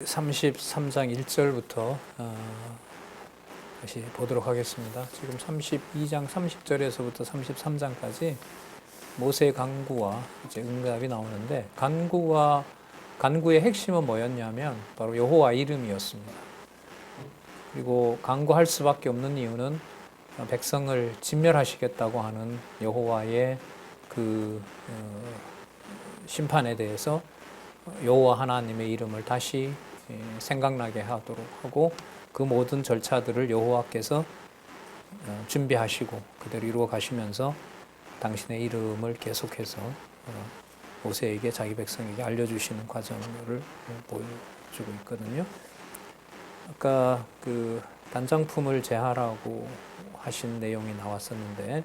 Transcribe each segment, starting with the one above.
33장 1절부터 다시 보도록 하겠습니다. 지금 32장 30절에서부터 33장까지 모세의 간구와 이제 응답이 나오는데, 간구의 핵심은 뭐였냐면 바로 여호와 이름이었습니다. 그리고 간구할 수밖에 없는 이유는 백성을 진멸하시겠다고 하는 여호와의 그 심판에 대해서 여호와 하나님의 이름을 다시 생각나게 하도록 하고, 그 모든 절차들을 여호와께서 준비하시고 그대로 이루어 가시면서 당신의 이름을 계속해서 모세에게, 자기 백성에게 알려주시는 과정을 보여주고 있거든요. 아까 그 단장품을 제하라고 하신 내용이 나왔었는데,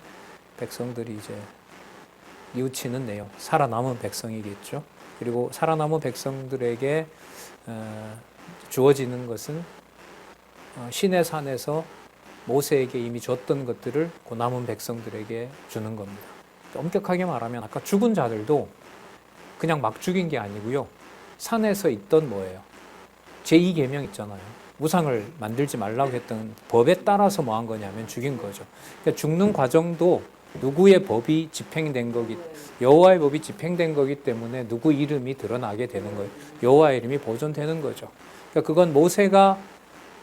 백성들이 이제 뉘우치는 내용, 살아남은 백성이겠죠. 그리고 살아남은 백성들에게 주어지는 것은 시내 산에서 모세에게 이미 줬던 것들을 그 남은 백성들에게 주는 겁니다. 엄격하게 말하면 아까 죽은 자들도 그냥 막 죽인 게 아니고요, 산에서 있던 뭐예요? 제2계명 있잖아요. 우상을 만들지 말라고 했던 법에 따라서 뭐 한 거냐면 죽인 거죠. 그러니까 죽는 과정도 누구의 법이 집행된 거기, 여호와의 법이 집행된 거기 때문에 누구 이름이 드러나게 되는 거예요. 여호와의 이름이 보존되는 거죠. 그러니까 그건 모세가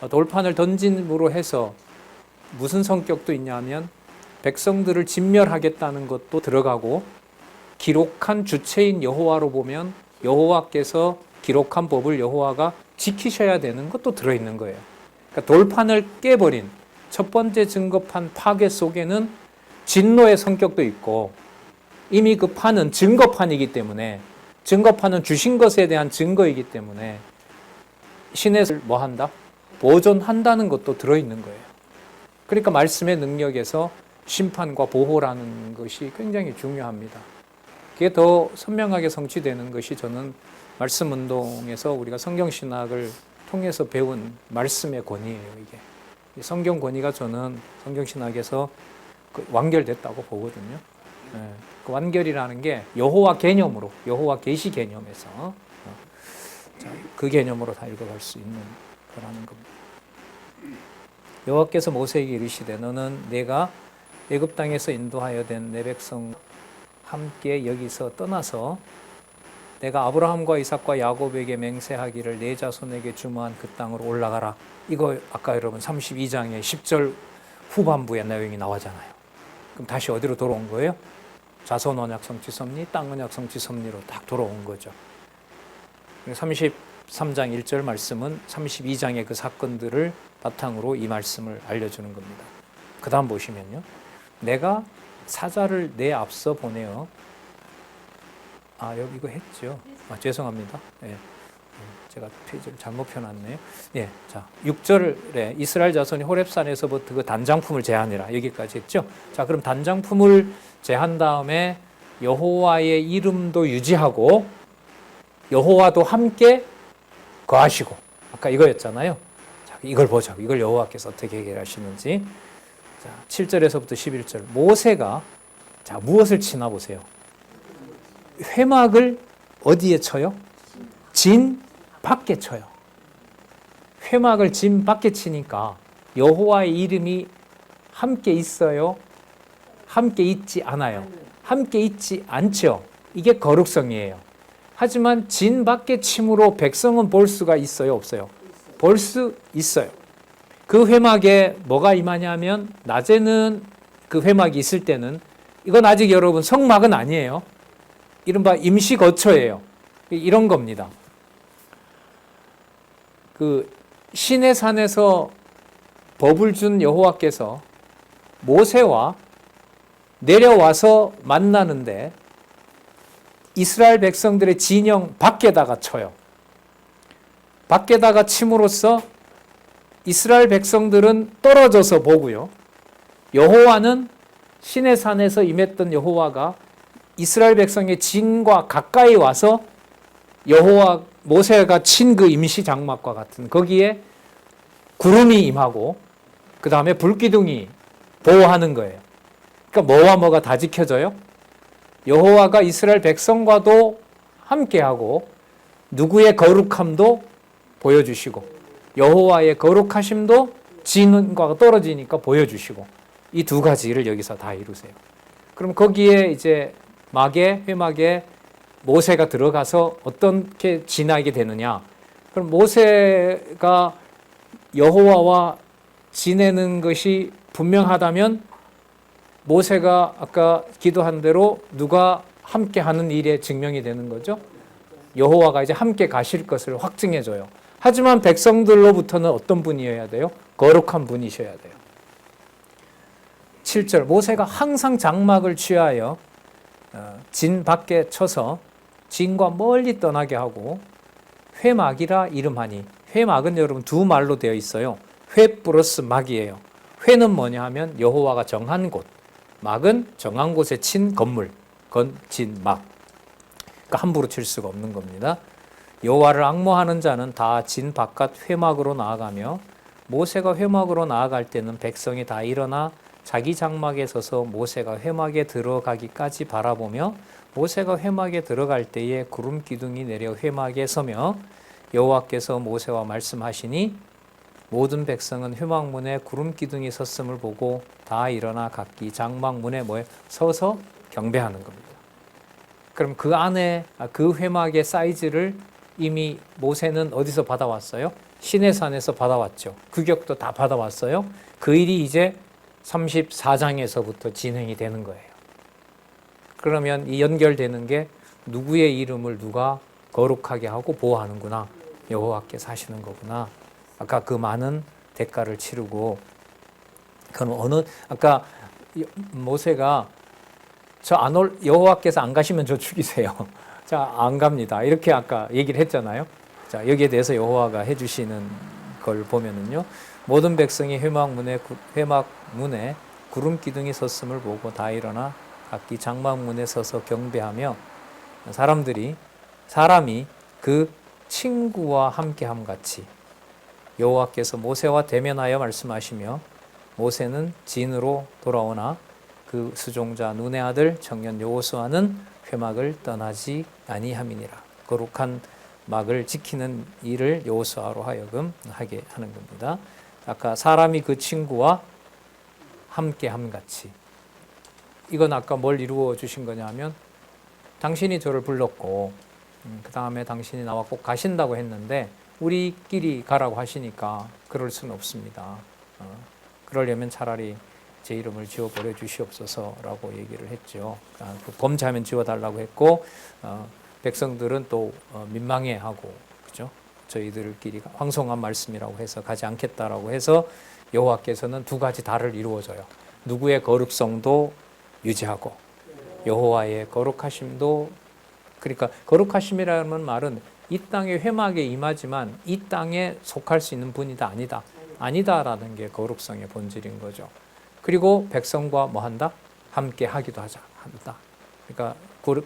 돌판을 던짐으로 해서 무슨 성격도 있냐면, 백성들을 진멸하겠다는 것도 들어가고, 기록한 주체인 여호와로 보면 여호와께서 기록한 법을 여호와가 지키셔야 되는 것도 들어있는 거예요. 그러니까 돌판을 깨버린 첫 번째 증거판 파괴 속에는 진노의 성격도 있고, 이미 그 판은 증거판이기 때문에, 증거판은 주신 것에 대한 증거이기 때문에 신의 뭐 한다? 보존한다는 것도 들어있는 거예요. 그러니까 말씀의 능력에서 심판과 보호라는 것이 굉장히 중요합니다. 그게 더 선명하게 성취되는 것이, 저는 말씀 운동에서 우리가 성경신학을 통해서 배운 말씀의 권위예요. 이게 성경 권위가 저는 성경신학에서 완결됐다고 보거든요. 그 완결이라는 게 여호와 개념으로, 여호와 계시 개념에서 그 개념으로 다 읽어갈 수 있는 거라는 겁니다. 여호와께서 모세에게 이르시되, 너는 내가 애굽 땅에서 인도하여 된 내 백성 함께 여기서 떠나서 내가 아브라함과 이삭과 야곱에게 맹세하기를 내 자손에게 주무한 그 땅으로 올라가라. 이거 아까 여러분 32장의 10절 후반부의 내용이 나오잖아요. 그럼 다시 어디로 돌아온 거예요? 자손 언약 성취 섭리, 땅 언약 성취 섭리로 딱 돌아온 거죠. 33장 1절 말씀은 32장의 그 사건들을 바탕으로 이 말씀을 알려주는 겁니다. 그 다음 보시면요, 내가 사자를 내 앞서 보내어, 여기 이거 했죠. 죄송합니다. 예. 제가 페이지를 잘못 펴놨네요. 예. 자, 6절에 이스라엘 자손이 호렙산에서부터 그 단장품을 제하니라, 여기까지 했죠. 자, 그럼 단장품을 제한 다음에 여호와의 이름도 유지하고 여호와도 함께 거하시고, 아까 이거였잖아요. 자, 이걸 보자고. 이걸 여호와께서 어떻게 해결하시는지. 자, 7절에서부터 11절. 모세가 무엇을 치나 보세요. 회막을 어디에 쳐요? 진 밖에 쳐요. 회막을 진 밖에 치니까 여호와의 이름이 함께 있어요? 함께 있지 않아요? 함께 있지 않죠. 이게 거룩성이에요. 하지만 진 밖에 침으로 백성은 볼 수가 있어요, 없어요? 볼 수 있어요. 그 회막에 뭐가 임하냐면, 낮에는 그 회막이 있을 때는, 이건 아직 여러분 성막은 아니에요. 이른바 임시 거처예요. 이런 겁니다. 그 시내 산에서 법을 준 여호와께서 모세와 내려와서 만나는데, 이스라엘 백성들의 진영 밖에다가 쳐요. 밖에다가 침으로써 이스라엘 백성들은 떨어져서 보고요, 여호와는 시내 산에서 임했던 여호와가 이스라엘 백성의 진과 가까이 와서 모세가 친 그 임시 장막과 같은 거기에 구름이 임하고, 그 다음에 불기둥이 보호하는 거예요. 그러니까 뭐와 뭐가 다 지켜져요? 여호와가 이스라엘 백성과도 함께하고 누구의 거룩함도 보여주시고 여호와의 거룩하심도 진과 떨어지니까 보여주시고 이 두 가지를 여기서 다 이루세요. 그럼 거기에 이제 회막에 모세가 들어가서 어떻게 지나게 되느냐? 그럼 모세가 여호와와 지내는 것이 분명하다면 모세가 아까 기도한 대로 누가 함께 하는 일에 증명이 되는 거죠. 여호와가 이제 함께 가실 것을 확증해 줘요. 하지만 백성들로부터는 어떤 분이어야 돼요? 거룩한 분이셔야 돼요. 7절 모세가 항상 장막을 취하여 진 밖에 쳐서 진과 멀리 떠나게 하고 회막이라 이름하니, 회막은 여러분 두 말로 되어 있어요. 회 플러스 막이에요. 회는 뭐냐 하면 여호와가 정한 곳, 막은 정한 곳에 친 건물, 진 막. 그러니까 함부로 칠 수가 없는 겁니다. 여호와를 앙모하는 자는 다 진 바깥 회막으로 나아가며, 모세가 회막으로 나아갈 때는 백성이 다 일어나 자기 장막에 서서 모세가 회막에 들어가기까지 바라보며, 모세가 회막에 들어갈 때에 구름 기둥이 내려 회막에 서며 여호와께서 모세와 말씀하시니 모든 백성은 회막문에 구름 기둥이 섰음을 보고 다 일어나 각기 장막문에 서서 경배하는 겁니다. 그럼 그 안에 그 회막의 사이즈를 이미 모세는 어디서 받아왔어요? 시내산에서 받아왔죠. 규격도 다 받아왔어요. 그 일이 이제 34장에서부터 진행이 되는 거예요. 그러면 이 연결되는 게 누구의 이름을 누가 거룩하게 하고 보호하는구나. 여호와께서 하시는 거구나. 아까 그 많은 대가를 치르고, 그건 아까 모세가 여호와께서 안 가시면 저 죽이세요. 자, 안 갑니다. 이렇게 아까 얘기를 했잖아요. 자, 여기에 대해서 여호와가 해주시는 걸 보면은요. 모든 백성이 회막문에 구름 기둥이 섰음을 보고 다 일어나 각기 장막문에 서서 경배하며, 사람이 그 친구와 함께함 같이 여호와께서 모세와 대면하여 말씀하시며, 모세는 진으로 돌아오나 그 수종자 눈의 아들 청년 여호수아는 회막을 떠나지 아니함이니라. 거룩한 막을 지키는 일을 여호수아로 하여금 하게 하는 겁니다. 아까 사람이 그 친구와 함께함 같이, 이건 아까 뭘 이루어 주신 거냐면, 당신이 저를 불렀고 그 다음에 당신이 나와 꼭 가신다고 했는데 우리끼리 가라고 하시니까 그럴 수는 없습니다. 그러려면 차라리 제 이름을 지워버려 주시옵소서라고 얘기를 했죠. 범죄하면 지워달라고 했고, 백성들은 또 민망해하고, 그죠? 저희들끼리 황송한 말씀이라고 해서 가지 않겠다라고 해서 여호와께서는 두 가지 다를 이루어줘요. 누구의 거룩성도 유지하고 여호와의 거룩하심도, 그러니까 거룩하심이라는 말은 이 땅의 회막에 임하지만 이 땅에 속할 수 있는 분이다 아니다라는 게 거룩성의 본질인 거죠. 그리고 백성과 뭐 한다? 함께 하기도 한다. 그러니까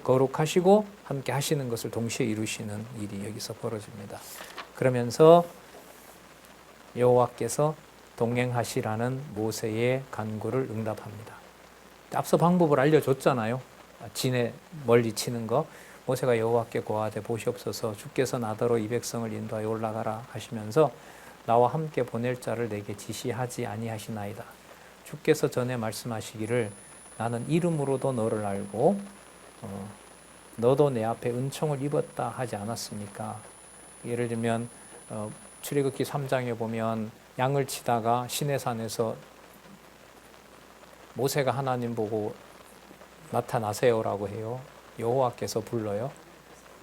거룩하시고 함께 하시는 것을 동시에 이루시는 일이 여기서 벌어집니다. 그러면서 여호와께서 동행하시라는 모세의 간구를 응답합니다. 앞서 방법을 알려줬잖아요. 진에 멀리 치는 거. 모세가 여호와께 고하되 보시옵소서, 주께서 나더러 이 백성을 인도하여 올라가라 하시면서 나와 함께 보낼 자를 내게 지시하지 아니하시나이다. 주께서 전에 말씀하시기를 나는 이름으로도 너를 알고 너도 내 앞에 은총을 입었다 하지 않았습니까? 예를 들면 출애굽기 3장에 보면 양을 치다가 시내산에서 모세가 하나님 보고 나타나세요라고 해요. 여호와께서 불러요.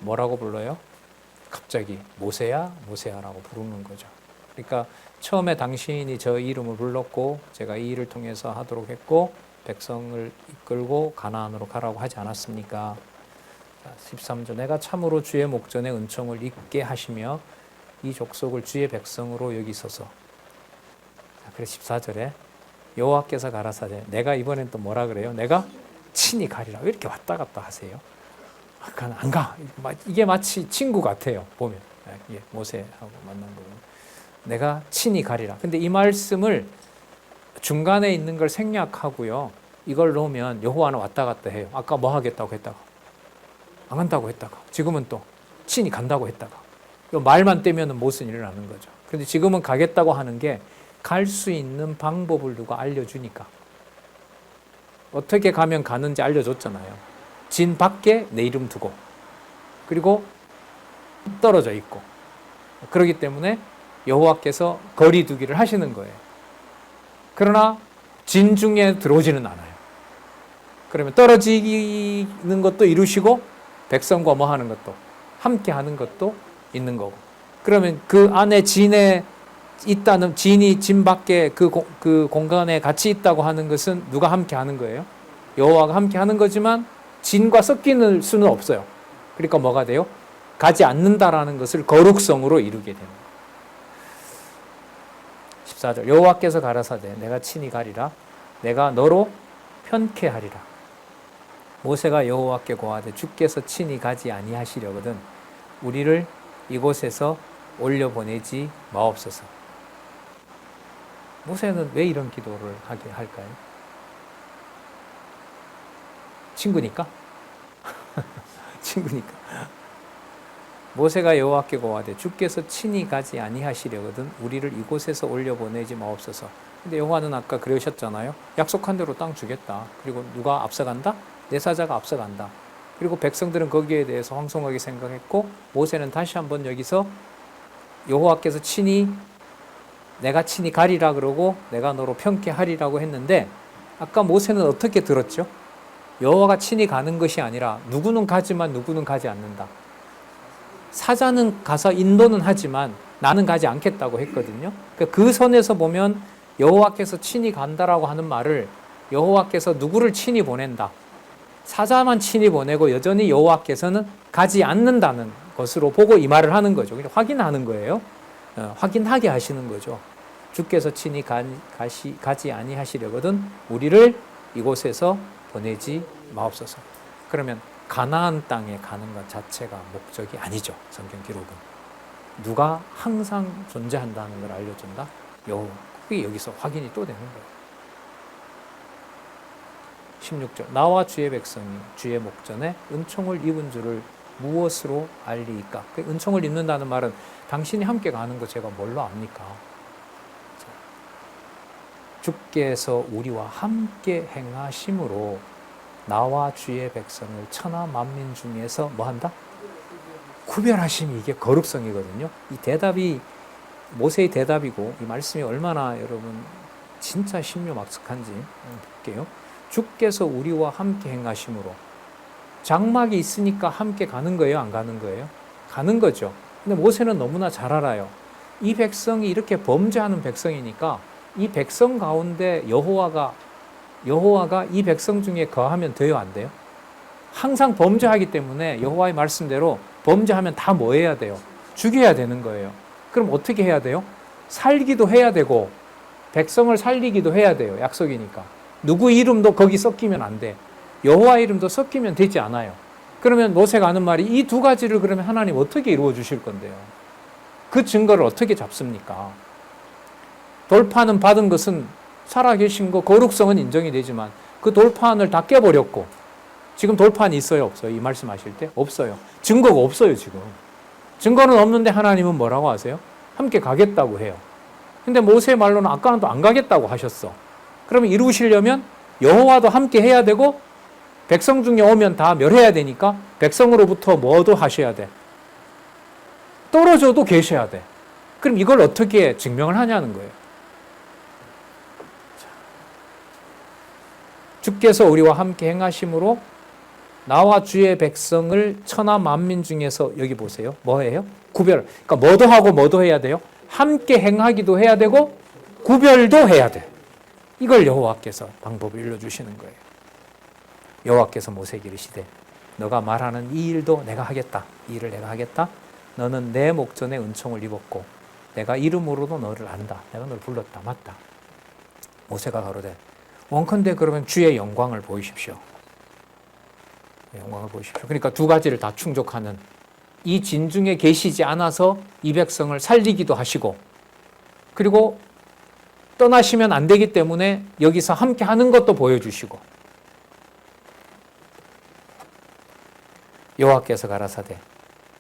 뭐라고 불러요? 갑자기 모세야 모세야라고 부르는 거죠. 그러니까 처음에 당신이 저 이름을 불렀고 제가 이 일을 통해서 하도록 했고 백성을 이끌고 가나안으로 가라고 하지 않았습니까? 13절 내가 참으로 주의 목전에 은총을 입게 하시며 이 족속을 주의 백성으로 여기소서. 그래서 14절에 여호와께서 가라사대, 내가 이번엔 또 뭐라 그래요? 내가 친히 가리라. 왜 이렇게 왔다 갔다 하세요? 안 가. 이게 마치 친구 같아요. 보면 모세하고 만난 거고. 내가 친히 가리라. 근데 이 말씀을 중간에 있는 걸 생략하고요. 이걸 넣으면 여호와는 왔다 갔다 해요. 아까 뭐 하겠다고 했다가 안 간다고 했다가 지금은 또 친히 간다고 했다가 말만 떼면 무슨 일을 하는 거죠. 그런데 지금은 가겠다고 하는 게 갈 수 있는 방법을 누가 알려주니까. 어떻게 가면 가는지 알려줬잖아요. 진 밖에 내 이름 두고, 그리고 떨어져 있고. 그렇기 때문에 여호와께서 거리 두기를 하시는 거예요. 그러나 진 중에 들어오지는 않아요. 그러면 떨어지는 것도 이루시고 백성과 뭐 하는 것도 함께 하는 것도 있는 거고. 그러면 그 안에 진에 있다는, 진이 진 밖에 그 공간에 같이 있다고 하는 것은 누가 함께 하는 거예요? 여호와가 함께 하는 거지만 진과 섞이는 수는 없어요. 그러니까 뭐가 돼요? 가지 않는다라는 것을 거룩성으로 이루게 됩니다. 14절 여호와께서 가라사대 내가 친히 가리라 내가 너로 편케 하리라. 모세가 여호와께 고하되 주께서 친히 가지 아니하시려거든 우리를 이곳에서 올려보내지 마옵소서. 모세는 왜 이런 기도를 하게 할까요? 친구니까? 친구니까. 모세가 여호와께 고하되 주께서 친히 가지 아니하시려거든 우리를 이곳에서 올려보내지 마옵소서. 근데 여호와는 아까 그러셨잖아요. 약속한 대로 땅 주겠다. 그리고 누가 앞서간다? 내 사자가 앞서간다. 그리고 백성들은 거기에 대해서 황송하게 생각했고 모세는 다시 한번 여기서 여호와께서 내가 친히 가리라 그러고 내가 너로 편케 하리라고 했는데 아까 모세는 어떻게 들었죠? 여호와가 친히 가는 것이 아니라 누구는 가지만 누구는 가지 않는다. 사자는 가서 인도는 하지만 나는 가지 않겠다고 했거든요. 그 선에서 보면 여호와께서 친히 간다라고 하는 말을 여호와께서 누구를 친히 보낸다. 사자만 친히 보내고 여전히 여호와께서는 가지 않는다는 것으로 보고 이 말을 하는 거죠. 그냥 확인하는 거예요. 확인하게 하시는 거죠. 주께서 친히 가지 아니하시려거든 우리를 이곳에서 보내지 마옵소서. 그러면 가나안 땅에 가는 것 자체가 목적이 아니죠. 성경 기록은. 누가 항상 존재한다는 걸 알려준다? 여호와. 그게 여기서 확인이 또 되는 거예요. 16절 나와 주의 백성이 주의 목전에 은총을 입은 줄을 무엇으로 알리이까? 은총을 입는다는 말은 당신이 함께 가는 거 제가 뭘로 압니까? 주께서 우리와 함께 행하심으로 나와 주의 백성을 천하 만민 중에서 뭐한다? 구별하심이 이게 거룩성이거든요. 이 대답이 모세의 대답이고 이 말씀이 얼마나 여러분 진짜 신묘막측한지 볼게요. 주께서 우리와 함께 행하심으로 장막이 있으니까 함께 가는 거예요? 안 가는 거예요? 가는 거죠. 근데 모세는 너무나 잘 알아요. 이 백성이 이렇게 범죄하는 백성이니까 이 백성 가운데 여호와가 이 백성 중에 거하면 돼요? 안 돼요? 항상 범죄하기 때문에 여호와의 말씀대로 범죄하면 다 뭐 해야 돼요? 죽여야 되는 거예요. 그럼 어떻게 해야 돼요? 살기도 해야 되고 백성을 살리기도 해야 돼요. 약속이니까. 누구 이름도 거기 섞이면 안 돼. 여호와 이름도 섞이면 되지 않아요. 그러면 모세가 하는 말이 이 두 가지를 그러면 하나님 어떻게 이루어 주실 건데요? 그 증거를 어떻게 잡습니까? 돌판은 받은 것은 살아계신 거 거룩성은 인정이 되지만 그 돌판을 다 깨버렸고 지금 돌판이 있어요? 없어요? 이 말씀하실 때? 없어요. 증거가 없어요 지금. 증거는 없는데 하나님은 뭐라고 하세요? 함께 가겠다고 해요. 근데 모세의 말로는 아까는 또 안 가겠다고 하셨어. 그러면 이루시려면 여호와도 함께 해야 되고 백성 중에 오면 다 멸해야 되니까 백성으로부터 뭐도 하셔야 돼. 떨어져도 계셔야 돼. 그럼 이걸 어떻게 증명을 하냐는 거예요. 주께서 우리와 함께 행하심으로 나와 주의 백성을 천하 만민 중에서 여기 보세요. 뭐예요? 구별. 그러니까 뭐도 하고 뭐도 해야 돼요? 함께 행하기도 해야 되고 구별도 해야 돼. 이걸 여호와께서 방법을 일러주시는 거예요. 여호와께서 모세에게 이르시되 너가 말하는 이 일도 내가 하겠다. 이 일을 내가 하겠다. 너는 내 목전에 은총을 입었고 내가 이름으로도 너를 안다. 내가 너를 불렀다. 맞다. 모세가 가로되 원컨대 그러면 주의 영광을 보이십시오. 영광을 보이십시오. 그러니까 두 가지를 다 충족하는 이 진중에 계시지 않아서 이 백성을 살리기도 하시고 그리고 떠나시면 안 되기 때문에 여기서 함께 하는 것도 보여주시고 여호와께서 가라사대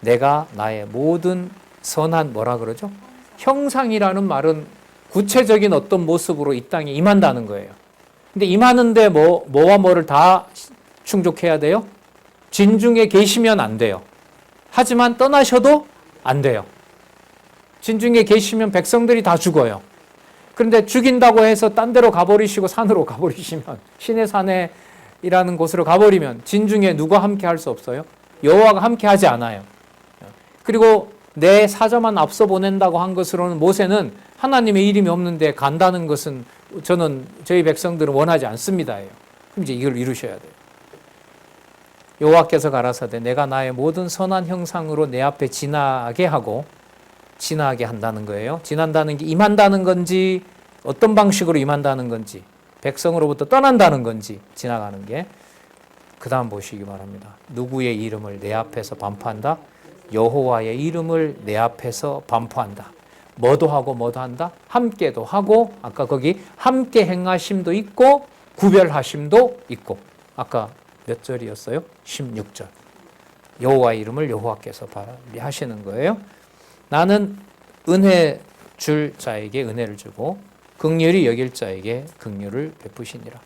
내가 나의 모든 선한 뭐라 그러죠? 형상이라는 말은 구체적인 어떤 모습으로 이 땅에 임한다는 거예요. 근데 임하는데 뭐와 뭐를 다 충족해야 돼요? 진중에 계시면 안 돼요. 하지만 떠나셔도 안 돼요. 진중에 계시면 백성들이 다 죽어요. 그런데 죽인다고 해서 딴 데로 가버리시고 산으로 가버리시면, 신의 산에이라는 곳으로 가버리면 진중에 누가 함께 할 수 없어요? 여호와가 함께 하지 않아요. 그리고 내 사자만 앞서 보낸다고 한 것으로는 모세는 하나님의 이름이 없는데 간다는 것은 저희 백성들은 원하지 않습니다예요. 그럼 이제 이걸 이루셔야 돼요. 여호와께서 가라사대 내가 나의 모든 선한 형상으로 내 앞에 지나게 하고, 지나게 한다는 거예요. 지난다는 게 임한다는 건지 어떤 방식으로 임한다는 건지, 백성으로부터 떠난다는 건지, 지나가는 게. 그 다음 보시기 바랍니다. 누구의 이름을 내 앞에서 반포한다? 여호와의 이름을 내 앞에서 반포한다. 뭐도 하고 뭐도 한다? 함께도 하고, 아까 거기 함께 행하심도 있고 구별하심도 있고. 아까 몇 절이었어요? 16절. 여호와의 이름을 여호와께서 하시는 거예요. 나는 은혜 줄 자에게 은혜를 주고 긍휼히 여길 자에게 긍휼을 베푸시니라.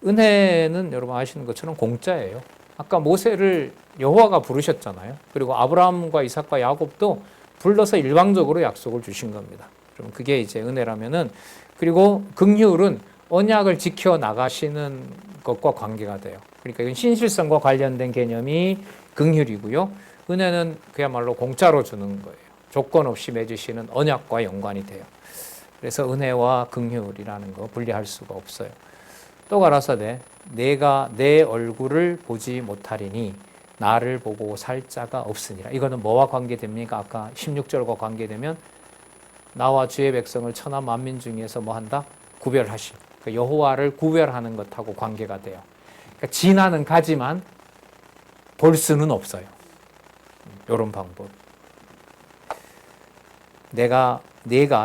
은혜는 여러분 아시는 것처럼 공짜예요. 아까 모세를 여호와가 부르셨잖아요. 그리고 아브라함과 이삭과 야곱도 불러서 일방적으로 약속을 주신 겁니다. 그럼 그게 이제 은혜라면은, 그리고 긍휼은 언약을 지켜 나가시는 것과 관계가 돼요. 그러니까 이건 신실성과 관련된 개념이 긍휼이고요. 은혜는 그야말로 공짜로 주는 거예요. 조건 없이 맺으시는 언약과 연관이 돼요. 그래서 은혜와 긍휼이라는 거 분리할 수가 없어요. 또 가라사대 내가 내 얼굴을 보지 못하리니 나를 보고 살 자가 없으니라. 이거는 뭐와 관계됩니까? 아까 16절과 관계되면 나와 주의 백성을 천하 만민 중에서 뭐 한다? 구별하심. 그러니까 여호와를 구별하는 것하고 관계가 돼요. 그러니까 진화는 가지만 볼 수는 없어요. 이런 방법. 내가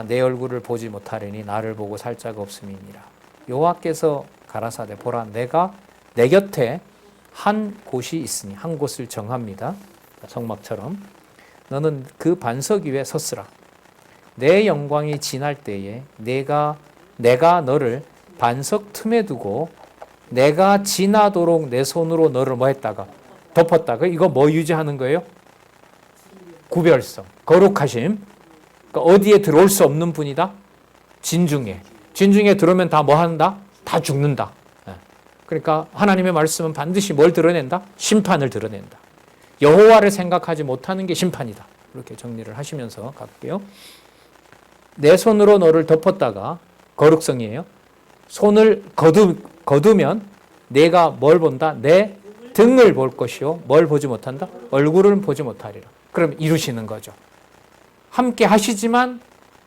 내 얼굴을 보지 못하리니 나를 보고 살 자가 없음이니라. 여호와께서 가라사대 보라 내가 내 곁에 한 곳이 있으니, 한 곳을 정합니다. 성막처럼 너는 그 반석 위에 섰으라. 내 영광이 지날 때에 내가 너를 반석 틈에 두고 내가 지나도록 내 손으로 너를 뭐 했다가 덮었다가. 이거 뭐 유지하는 거예요? 구별성, 거룩하심. 그러니까 어디에 들어올 수 없는 분이다? 진중에 들어오면 다 뭐 한다? 다 죽는다. 그러니까 하나님의 말씀은 반드시 뭘 드러낸다? 심판을 드러낸다. 여호와를 생각하지 못하는 게 심판이다. 이렇게 정리를 하시면서 갈게요. 내 손으로 너를 덮었다가 거룩성이에요. 손을 거두면 내가 뭘 본다? 내 등을 볼 것이요. 뭘 보지 못한다? 얼굴을 보지 못하리라. 그럼 이루시는 거죠. 함께 하시지만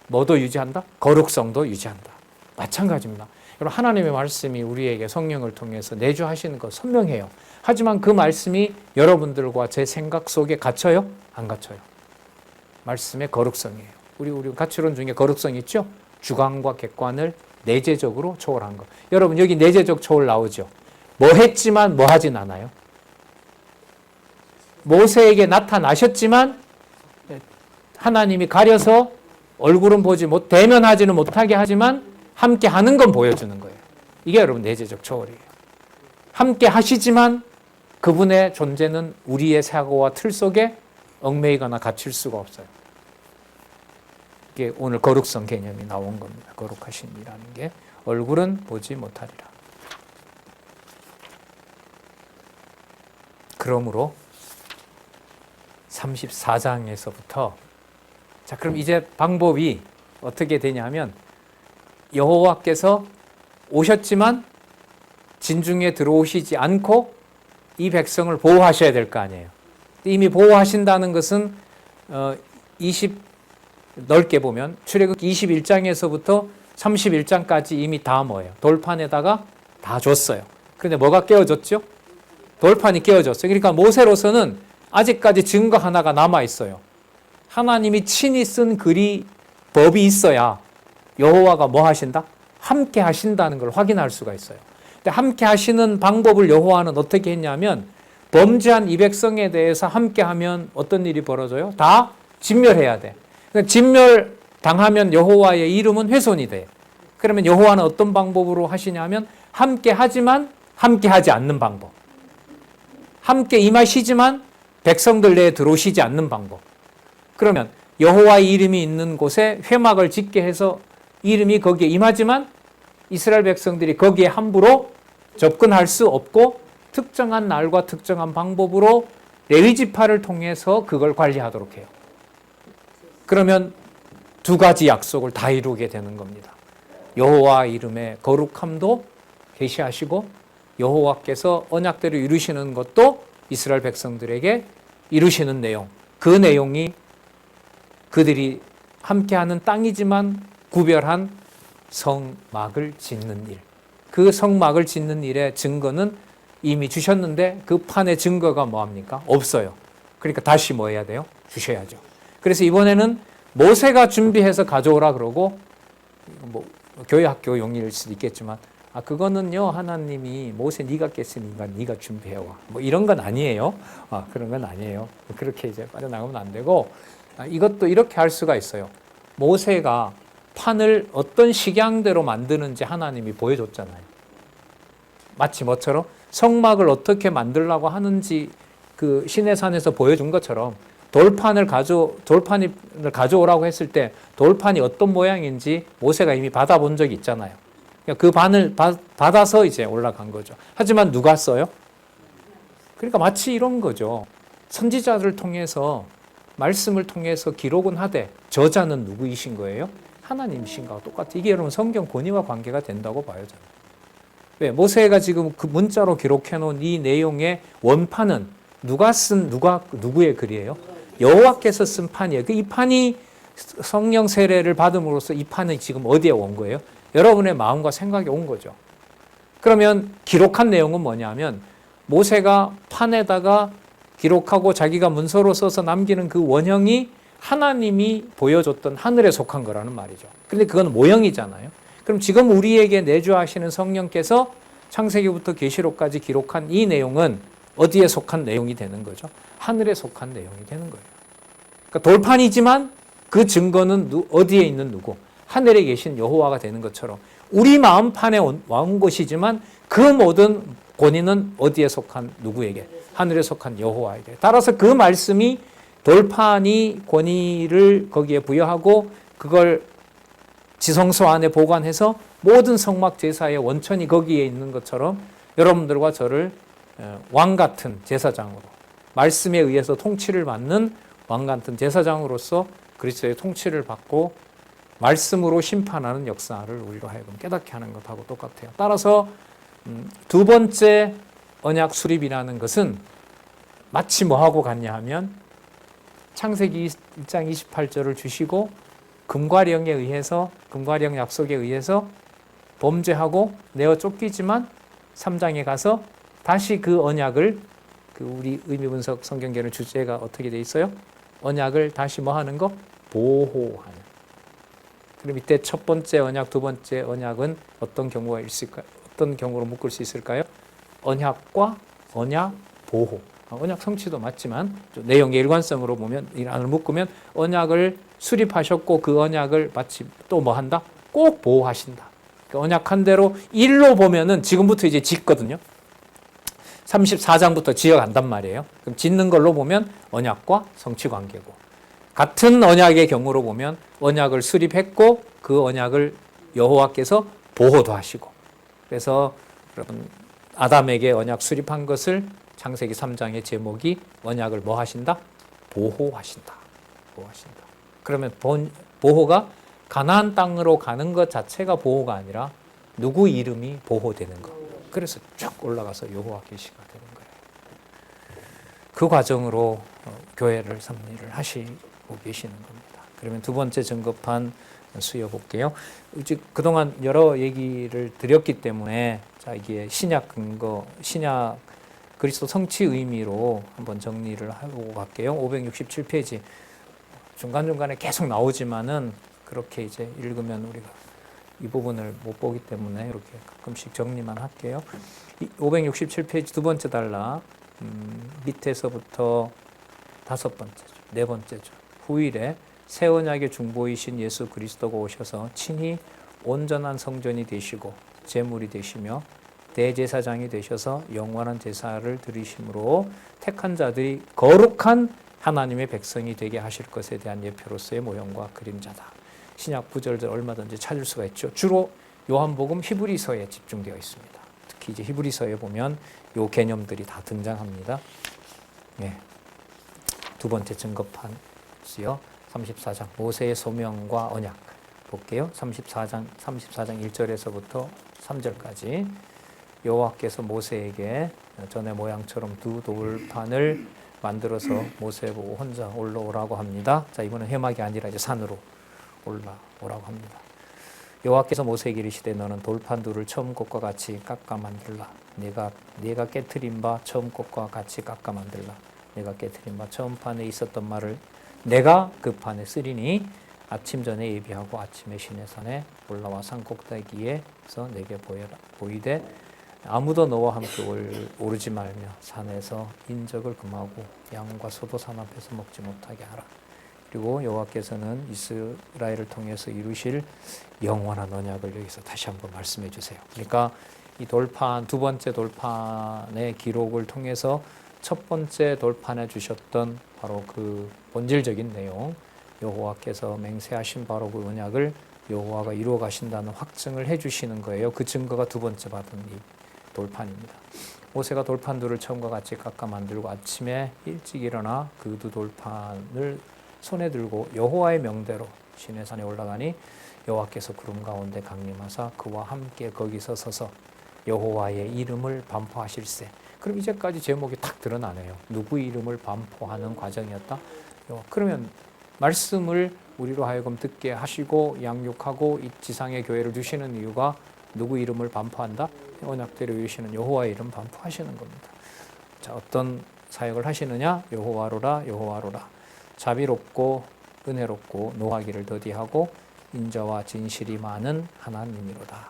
뭐도 유지한다? 거룩성도 유지한다. 마찬가지입니다. 여러분, 하나님의 말씀이 우리에게 성령을 통해서 내주하시는 것 선명해요. 하지만 그 말씀이 여러분들과 제 생각 속에 갇혀요? 안 갇혀요. 말씀의 거룩성이에요. 우리 가치론 중에 거룩성 있죠? 주관과 객관을 내재적으로 초월한 것. 여러분, 여기 내재적 초월 나오죠? 뭐 했지만 뭐 하진 않아요. 모세에게 나타나셨지만 하나님이 가려서 얼굴은 보지 대면하지는 못하게 하지만 함께 하는 건 보여주는 거예요. 이게 여러분 내재적 초월이에요. 함께 하시지만 그분의 존재는 우리의 사고와 틀 속에 얽매이거나 갇힐 수가 없어요. 이게 오늘 거룩성 개념이 나온 겁니다. 거룩하심이라는 게 얼굴은 보지 못하리라. 그러므로 34장에서부터 자, 그럼 이제 방법이 어떻게 되냐면 여호와께서 오셨지만 진중에 들어오시지 않고 이 백성을 보호하셔야 될 거 아니에요. 이미 보호하신다는 것은 넓게 보면 출애굽기 21장에서부터 31장까지 이미 다 뭐예요? 돌판에다가 다 줬어요. 그런데 뭐가 깨어졌죠? 돌판이 깨어졌어요. 그러니까 모세로서는 아직까지 증거 하나가 남아 있어요. 하나님이 친히 쓴 법이 있어야 여호와가 뭐 하신다? 함께 하신다는 걸 확인할 수가 있어요. 근데 함께 하시는 방법을 여호와는 어떻게 했냐면 범죄한 이 백성에 대해서 함께 하면 어떤 일이 벌어져요? 다 진멸해야 돼. 그러니까 진멸당하면 여호와의 이름은 훼손이 돼. 그러면 여호와는 어떤 방법으로 하시냐면 함께 하지만 함께 하지 않는 방법. 함께 임하시지만 백성들 내에 들어오시지 않는 방법. 그러면 여호와의 이름이 있는 곳에 회막을 짓게 해서 이름이 거기에 임하지만 이스라엘 백성들이 거기에 함부로 접근할 수 없고 특정한 날과 특정한 방법으로 레위 지파를 통해서 그걸 관리하도록 해요. 그러면 두 가지 약속을 다 이루게 되는 겁니다. 여호와 이름의 거룩함도 계시하시고 여호와께서 언약대로 이루시는 것도 이스라엘 백성들에게 이루시는 내용. 그 내용이 그들이 함께하는 땅이지만 구별한 성막을 짓는 일. 그 성막을 짓는 일의 증거는 이미 주셨는데 그 판의 증거가 뭐합니까? 없어요. 그러니까 다시 뭐 해야 돼요? 주셔야죠. 그래서 이번에는 모세가 준비해서 가져오라 그러고 뭐 교회 학교 용일 수도 있겠지만 그거는요 하나님이 모세 네가 깼으니까 네가 준비해와 뭐 이런 건 아니에요. 그런 건 아니에요. 그렇게 이제 빠져나가면 안 되고 이것도 이렇게 할 수가 있어요. 모세가 판을 어떤 식양대로 만드는지 하나님이 보여줬잖아요. 마치 뭐처럼 성막을 어떻게 만들려고 하는지 그 시내산에서 보여준 것처럼 돌판을 가져오라고 했을 때 돌판이 어떤 모양인지 모세가 이미 받아본 적이 있잖아요. 그 반을 받아서 이제 올라간 거죠. 하지만 누가 써요? 그러니까 마치 이런 거죠. 선지자들을 통해서 말씀을 통해서 기록은 하되 저자는 누구이신 거예요? 하나님이신 거와 똑같아요. 이게 여러분 성경 권위와 관계가 된다고 봐요. 저는. 왜? 모세가 지금 그 문자로 기록해 놓은 이 내용의 원판은 누구의 글이에요? 여호와께서 쓴 판이에요. 이 판이 성령 세례를 받음으로써 이 판이 지금 어디에 온 거예요? 여러분의 마음과 생각에 온 거죠. 그러면 기록한 내용은 뭐냐면 모세가 판에다가 기록하고 자기가 문서로 써서 남기는 그 원형이 하나님이 보여줬던 하늘에 속한 거라는 말이죠. 그런데 그건 모형이잖아요. 그럼 지금 우리에게 내주하시는 성령께서 창세기부터 계시록까지 기록한 이 내용은 어디에 속한 내용이 되는 거죠? 하늘에 속한 내용이 되는 거예요. 그러니까 돌판이지만 그 증거는 어디에 있는 누구? 하늘에 계신 여호와가 되는 것처럼 우리 마음판에 온 것이지만 그 모든 권위는 어디에 속한 누구에게? 하늘에 속한 여호와에게. 따라서 그 말씀이 돌판이 권위를 거기에 부여하고 그걸 지성소 안에 보관해서 모든 성막 제사의 원천이 거기에 있는 것처럼 여러분들과 저를 왕 같은 제사장으로 말씀에 의해서 통치를 받는 왕 같은 제사장으로서 그리스도의 통치를 받고 말씀으로 심판하는 역사를 우리로 하여금 깨닫게 하는 것하고 똑같아요. 따라서 두 번째 언약 수립이라는 것은 마치 뭐하고 같냐 하면 창세기 1장 28절을 주시고 금과령에 의해서 금과령 약속에 의해서 범죄하고 내어 쫓기지만 3장에 가서 다시 그 언약을 우리 의미분석 성경계는 주제가 어떻게 돼 있어요? 언약을 다시 뭐 하는 거? 보호하는. 그럼 이때 첫 번째 언약, 두 번째 언약은 어떤 경우가 있을까요? 어떤 경우로 묶을 수 있을까요? 언약과 언약 보호. 언약 성취도 맞지만 내용의 일관성으로 보면 이 안을 묶으면 언약을 수립하셨고 그 언약을 마치 또 뭐 한다? 꼭 보호하신다. 그러니까 언약한 대로 일로 보면은 지금부터 이제 짓거든요. 34장부터 지어간단 말이에요. 그럼 짓는 걸로 보면 언약과 성취 관계고 같은 언약의 경우로 보면 언약을 수립했고 그 언약을 여호와께서 보호도 하시고 그래서 여러분 아담에게 언약 수립한 것을 창세기 3장의 제목이 언약을 뭐 하신다? 보호하신다. 보호하신다. 그러면 보호가 가나안 땅으로 가는 것 자체가 보호가 아니라 누구 이름이 보호되는 것. 그래서 쭉 올라가서 여호와 계시가 되는 거예요. 그 과정으로 교회를 섭리를 하시고 계시는 겁니다. 그러면 두 번째 증거판 수여 볼게요. 그동안 여러 얘기를 드렸기 때문에 자 이게 신약 근거, 신약 그리스도 성취 의미로 한번 정리를 하고 갈게요. 567페이지 중간중간에 계속 나오지만은 그렇게 이제 읽으면 우리가 이 부분을 못 보기 때문에 이렇게 가끔씩 정리만 할게요. 567페이지 두 번째 단락 밑에서부터 다섯 번째죠. 네 번째죠. 후일에 새 언약의 중보이신 예수 그리스도가 오셔서 친히 온전한 성전이 되시고 제물이 되시며 대제사장이 되셔서 영원한 제사를 드리심으로 택한 자들이 거룩한 하나님의 백성이 되게 하실 것에 대한 예표로서의 모형과 그림자다. 신약 구절들 얼마든지 찾을 수가 있죠. 주로 요한복음 히브리서에 집중되어 있습니다. 특히 이제 히브리서에 보면 요 개념들이 다 등장합니다. 네. 두 번째 증거판이요. 34장 모세의 소명과 언약 볼게요. 34장 1절에서부터 3절까지 여호와께서 모세에게 전의 모양처럼 두 돌판을 만들어서 모세 보고 혼자 올라오라고 합니다. 자, 이번엔 회막이 아니라 이제 산으로 올라오라고 합니다. 여호와께서 모세에게 이르시되 너는 돌판 둘을 처음 것과 같이 깎아 만들라. 네가 깨트린 바 처음 것과 같이 깎아 만들라. 내가 깨트린 바 처음 판에 있었던 말을 내가 그 판에 쓰리니 아침 전에 예비하고 아침에 시내산에 올라와 산 꼭대기에서 내게 보이되 아무도 너와 함께 오르지 말며 산에서 인적을 금하고 양과 소도 산 앞에서 먹지 못하게 하라. 그리고 여호와께서는 이스라엘을 통해서 이루실 영원한 언약을 여기서 다시 한번 말씀해 주세요. 그러니까 이 돌판, 두 번째 돌판의 기록을 통해서 첫 번째 돌판에 주셨던 바로 그 본질적인 내용, 여호와께서 맹세하신 바로 그 언약을 여호와가 이루어 가신다는 확증을 해주시는 거예요. 그 증거가 두 번째 받은 이 돌판입니다. 모세가 돌판 둘을 처음과 같이 깎아 만들고 아침에 일찍 일어나 그 두 돌판을 손에 들고 여호와의 명대로 시내산에 올라가니 여호와께서 구름 가운데 강림하사 그와 함께 거기서 서서 여호와의 이름을 반포하실세. 그럼 이제까지 제목이 딱 드러나네요. 누구의 이름을 반포하는 과정이었다. 그러면 말씀을 우리로 하여금 듣게 하시고 양육하고 이 지상의 교회를 두시는 이유가 누구 이름을 반포한다? 언약대로 이루시는 여호와의 이름 반포하시는 겁니다. 자, 어떤 사역을 하시느냐? 여호와로라 여호와로라. 자비롭고 은혜롭고 노하기를 더디하고 인자와 진실이 많은 하나님이로다.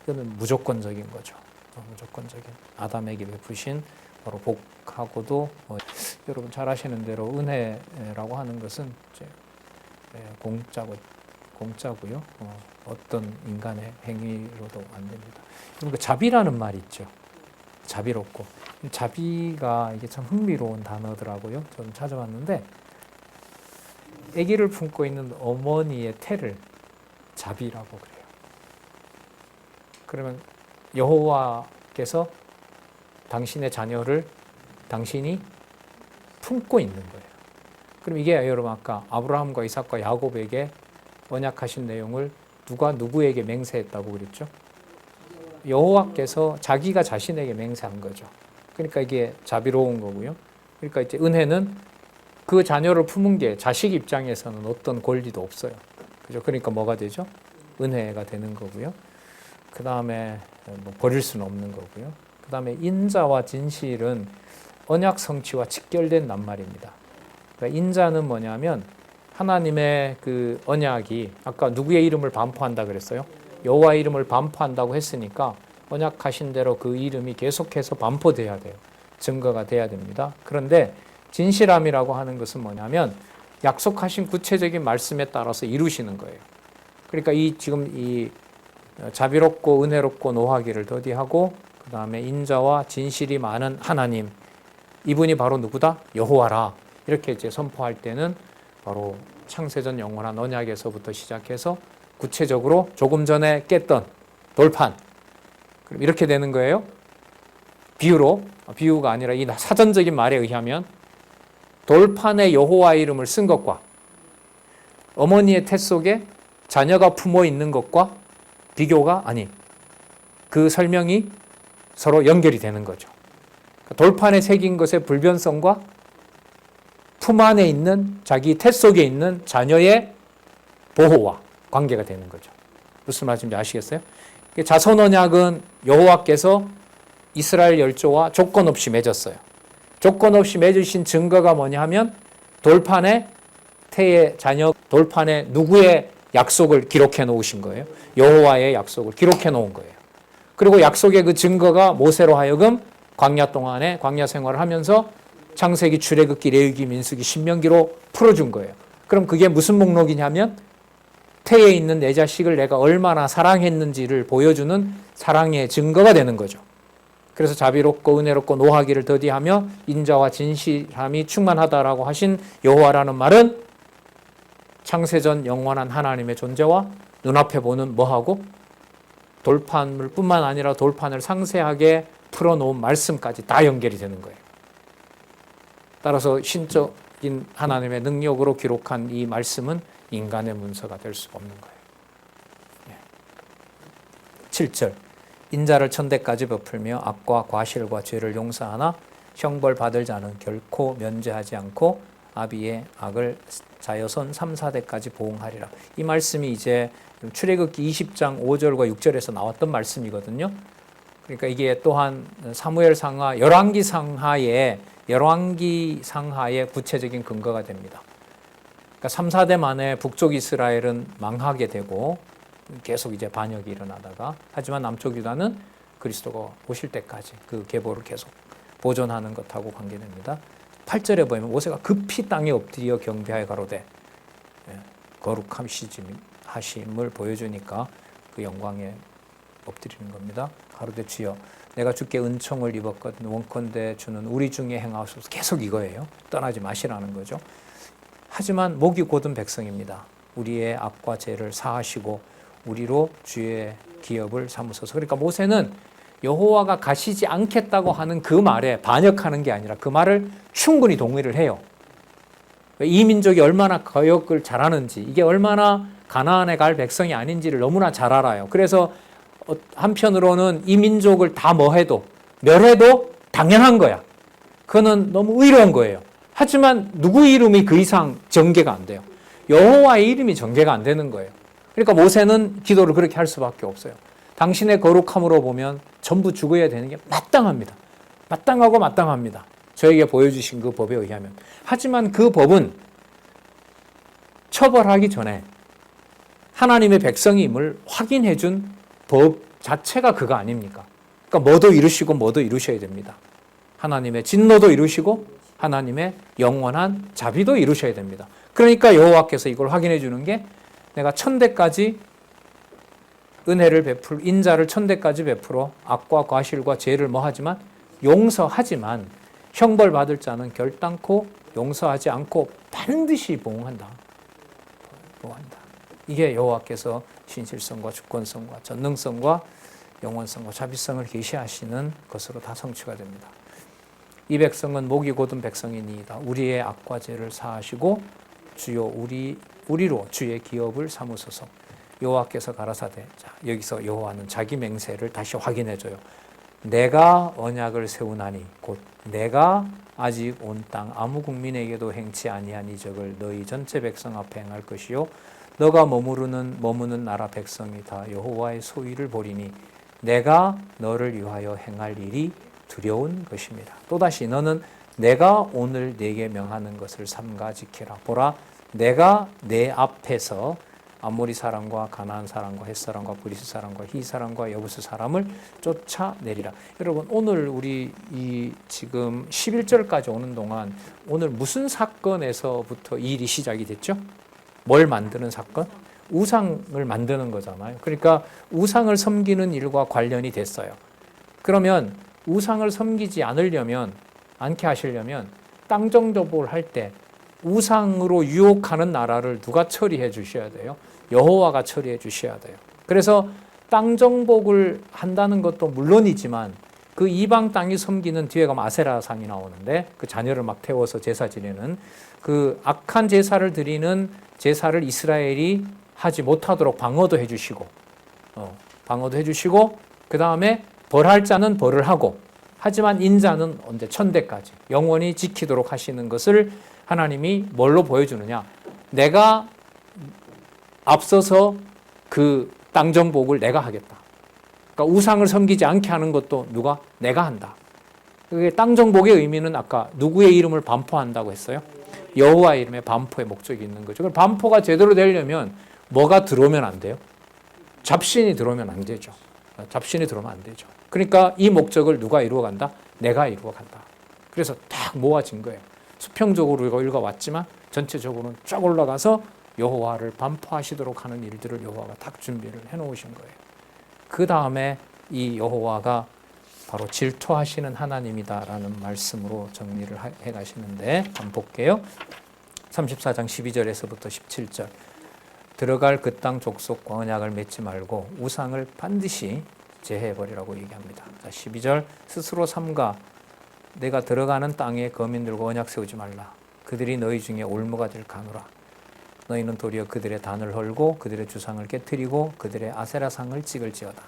이거는 무조건적인 거죠. 무조건적인 아담에게 베푸신 바로 복하고도 여러분 잘 아시는 대로 은혜라고 하는 것은 이제 공짜고요. 어떤 인간의 행위로도 안 됩니다. 그러니까 자비라는 말이 있죠. 자비롭고 자비가 이게 참 흥미로운 단어더라고요. 저는 찾아봤는데 아기를 품고 있는 어머니의 태를 자비라고 그래요. 그러면 여호와께서 당신의 자녀를 당신이 품고 있는 거예요. 그럼 이게 여러분 아까 아브라함과 이삭과 야곱에게 언약하신 내용을 누가 누구에게 맹세했다고 그랬죠? 여호와께서 자기가 자신에게 맹세한 거죠. 그러니까 이게 자비로운 거고요. 그러니까 이제 은혜는 그 자녀를 품은 게 자식 입장에서는 어떤 권리도 없어요. 그죠? 그러니까 뭐가 되죠? 은혜가 되는 거고요. 그 다음에 뭐 버릴 수는 없는 거고요. 그 다음에 인자와 진실은 언약 성취와 직결된 낱말입니다. 그러니까 인자는 뭐냐면 하나님의 그 언약이 아까 누구의 이름을 반포한다 그랬어요? 여호와의 이름을 반포한다고 했으니까 언약하신 대로 그 이름이 계속해서 반포돼야 돼요. 증거가 돼야 됩니다. 그런데 진실함이라고 하는 것은 뭐냐면 약속하신 구체적인 말씀에 따라서 이루시는 거예요. 그러니까 지금 이 자비롭고 은혜롭고 노하기를 더디하고 그 다음에 인자와 진실이 많은 하나님, 이분이 바로 누구다? 여호와라. 이렇게 이제 선포할 때는 바로 창세전 영원한 언약에서부터 시작해서 구체적으로 조금 전에 깼던 돌판, 그럼 이렇게 되는 거예요. 비유가 아니라 이 사전적인 말에 의하면 돌판에 여호와의 이름을 쓴 것과 어머니의 태 속에 자녀가 품어 있는 것과 비교가 아닌 그 설명이 서로 연결이 되는 거죠. 돌판에 새긴 것의 불변성과 품 안에 있는 자기 태 속에 있는 자녀의 보호와 관계가 되는 거죠. 무슨 말인지 아시겠어요? 자손 언약은 여호와께서 이스라엘 열조와 조건 없이 맺었어요. 조건 없이 맺으신 증거가 뭐냐 하면 돌판에 태의 자녀, 돌판에 누구의 약속을 기록해 놓으신 거예요. 여호와의 약속을 기록해 놓은 거예요. 그리고 약속의 그 증거가 모세로 하여금 광야 동안에 광야 생활을 하면서 창세기, 출애굽기, 레위기, 민수기, 신명기로 풀어준 거예요. 그럼 그게 무슨 목록이냐면 태에 있는 내 자식을 내가 얼마나 사랑했는지를 보여주는 사랑의 증거가 되는 거죠. 그래서 자비롭고 은혜롭고 노하기를 더디하며 인자와 진실함이 충만하다라고 하신 여호와라는 말은 창세전 영원한 하나님의 존재와 눈앞에 보는 뭐하고 돌판물뿐만 아니라 돌판을 상세하게 풀어놓은 말씀까지 다 연결이 되는 거예요. 따라서 신적인 하나님의 능력으로 기록한 이 말씀은 인간의 문서가 될 수가 없는 거예요. 7절 인자를 천대까지 베풀며 악과 과실과 죄를 용서하나 형벌 받을 자는 결코 면제하지 않고 아비의 악을 자여손 3, 4대까지 보응하리라. 이 말씀이 이제 출애굽기 20장 5절과 6절에서 나왔던 말씀이거든요. 그러니까 이게 또한 사무엘 상하, 열왕기 상하의 구체적인 근거가 됩니다. 그러니까 3, 4대 만에 북쪽 이스라엘은 망하게 되고 계속 이제 반역이 일어나다가 하지만 남쪽 유다는 그리스도가 오실 때까지 그 계보를 계속 보존하는 것하고 관계됩니다. 8절에 보면 모세가 급히 땅에 엎드려 경배하여 가로되 거룩하심을 보여주니까 그 영광에 엎드리는 겁니다. 가로되 주여 내가 주께 은총을 입었거든 원컨대 주는 우리 중에 행하옵소서. 계속 이거예요. 떠나지 마시라는 거죠. 하지만 목이 곧은 백성입니다. 우리의 악과 죄를 사하시고 우리로 주의 기업을 삼으소서. 그러니까 모세는 여호와가 가시지 않겠다고 하는 그 말에 반역하는 게 아니라 그 말을 충분히 동의를 해요. 이 민족이 얼마나 거역을 잘하는지, 이게 얼마나 가나안에 갈 백성이 아닌지를 너무나 잘 알아요. 그래서 한편으로는 이 민족을 다 뭐해도 멸해도 당연한 거야. 그거는 너무 의로운 거예요. 하지만 누구 이름이 그 이상 전개가 안 돼요. 여호와의 이름이 전개가 안 되는 거예요. 그러니까 모세는 기도를 그렇게 할 수밖에 없어요. 당신의 거룩함으로 보면 전부 죽어야 되는 게 마땅합니다. 마땅하고 마땅합니다. 저에게 보여주신 그 법에 의하면. 하지만 그 법은 처벌하기 전에 하나님의 백성임을 확인해 준 법 자체가 그거 아닙니까? 그러니까 뭐도 이루시고 뭐도 이루셔야 됩니다. 하나님의 진노도 이루시고 하나님의 영원한 자비도 이루셔야 됩니다. 그러니까 여호와께서 이걸 확인해 주는 게 내가 천대까지 은혜를 인자를 천대까지 베풀어 악과 과실과 죄를 뭐하지만 용서하지만 형벌 받을 자는 결단코 용서하지 않고 반드시 보응한다. 보응한다. 이게 여호와께서 신실성과 주권성과 전능성과 영원성과 자비성을 계시하시는 것으로 다 성취가 됩니다. 이 백성은 목이 곧은 백성이니이다. 우리의 악과 죄를 사하시고 주여 우리로 주의 기업을 삼으소서. 여호와께서 가라사대. 자, 여기서 여호와는 자기 맹세를 다시 확인해 줘요. 내가 언약을 세우나니 곧 내가 아직 온 땅 아무 국민에게도 행치 아니한 이적을 너희 전체 백성 앞에 행할 것이요 너가 머무는 나라 백성이 다 여호와의 소위를 보리니 내가 너를 위하여 행할 일이 두려운 것입니다. 또다시 너는 내가 오늘 네게 명하는 것을 삼가 지키라. 보라 내가 내 앞에서 아모리 사람과 가나안 사람과 헷 사람과 브리스 사람과 히 사람과 여부스 사람을 쫓아내리라. 여러분 오늘 우리 이 지금 11절까지 오는 동안 오늘 무슨 사건에서부터 이 일이 시작이 됐죠? 뭘 만드는 사건? 우상을 만드는 거잖아요. 그러니까 우상을 섬기는 일과 관련이 됐어요. 그러면 우상을 섬기지 않게 하시려면 땅 정복을 할 때 우상으로 유혹하는 나라를 누가 처리해 주셔야 돼요? 여호와가 처리해 주셔야 돼요. 그래서 땅 정복을 한다는 것도 물론이지만 그 이방 땅이 섬기는 뒤에 가면 아세라상이 나오는데 그 자녀를 막 태워서 제사 지내는 그 악한 제사를 드리는 제사를 이스라엘이 하지 못하도록 방어도 해주시고 그 다음에 벌할 자는 벌을 하고 하지만 인자는 언제 천대까지 영원히 지키도록 하시는 것을 하나님이 뭘로 보여주느냐? 내가 앞서서 그 땅 정복을 내가 하겠다. 그러니까 우상을 섬기지 않게 하는 것도 누가? 내가 한다. 그게 땅 정복의 의미는 아까 누구의 이름을 반포한다고 했어요? 여호와의 이름에 반포의 목적이 있는 거죠. 반포가 제대로 되려면 뭐가 들어오면 안 돼요? 잡신이 들어오면 안 되죠. 잡신이 들어오면 안 되죠. 그러니까 이 목적을 누가 이루어간다? 내가 이루어간다. 그래서 딱 모아진 거예요. 수평적으로 읽어왔지만 전체적으로는 쫙 올라가서 여호와를 반포하시도록 하는 일들을 여호와가 딱 준비를 해놓으신 거예요. 그 다음에 이 여호와가 바로 질투하시는 하나님이다라는 말씀으로 정리를 해가시는데 한번 볼게요. 34장 12절에서부터 17절 들어갈 그 땅 족속과 언약을 맺지 말고 우상을 반드시 제해버리라고 얘기합니다. 자, 12절 스스로 삼가 내가 들어가는 땅에 거민들과 언약 세우지 말라. 그들이 너희 중에 올무가 될 가노라. 너희는 도리어 그들의 단을 헐고 그들의 주상을 깨뜨리고 그들의 아세라상을 찍을지어다.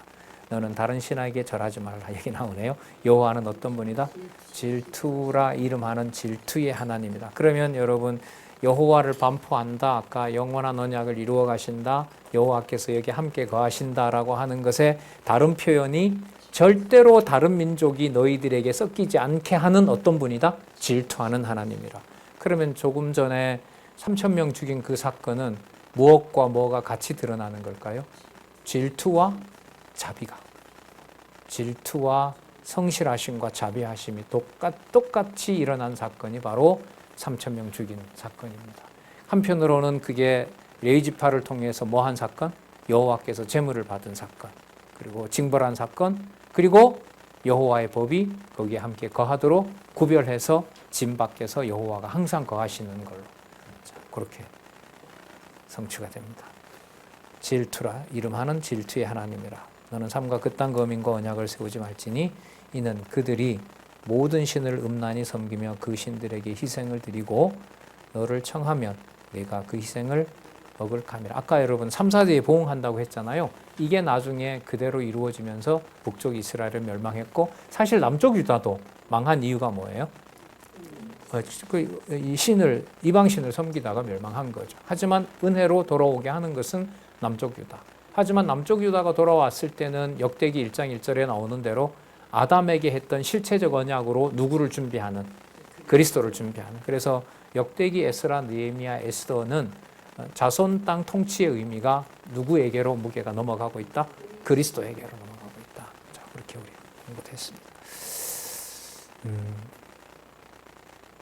너는 다른 신에게 절하지 말라. 얘기 나오네요. 여호와는 어떤 분이다? 질투라 이름하는 질투의 하나님이다. 그러면 여러분 여호와를 반포한다. 아까 영원한 언약을 이루어 가신다. 여호와께서 여기 함께 거하신다라고 하는 것의 다른 표현이 절대로 다른 민족이 너희들에게 섞이지 않게 하는 어떤 분이다? 질투하는 하나님이라. 그러면 조금 전에 3,000명 죽인 그 사건은 무엇과 뭐가 같이 드러나는 걸까요? 질투와 자비가. 질투와 성실하심과 자비하심이 똑같이 일어난 사건이 바로 3,000명 죽인 사건입니다. 한편으로는 그게 레위지파를 통해서 뭐한 사건? 여호와께서 제물을 받은 사건, 그리고 징벌한 사건, 그리고 여호와의 법이 거기에 함께 거하도록 구별해서 진 밖에서 여호와가 항상 거하시는 걸로 그렇게 성취가 됩니다. 질투라 이름하는 질투의 하나님이라. 너는 삼가 그 땅 거민과 언약을 세우지 말지니 이는 그들이 모든 신을 음란히 섬기며 그 신들에게 희생을 드리고 너를 청하면 내가 그 희생을 먹을 감이라. 아까 여러분 3, 4대에 보응한다고 했잖아요. 이게 나중에 그대로 이루어지면서 북쪽 이스라엘을 멸망했고 사실 남쪽 유다도 망한 이유가 뭐예요? 이 신을 이방 신을 섬기다가 멸망한 거죠. 하지만 은혜로 돌아오게 하는 것은 남쪽 유다. 하지만 남쪽 유다가 돌아왔을 때는 역대기 1장 1절에 나오는 대로 아담에게 했던 실체적 언약으로 누구를 준비하는? 그리스도를 준비하는. 그래서 역대기 에스라 느헤미야 에스더는 자손 땅 통치의 의미가 누구에게로 무게가 넘어가고 있다? 그리스도에게로 넘어가고 있다. 자, 그렇게 우리 공부했습니다.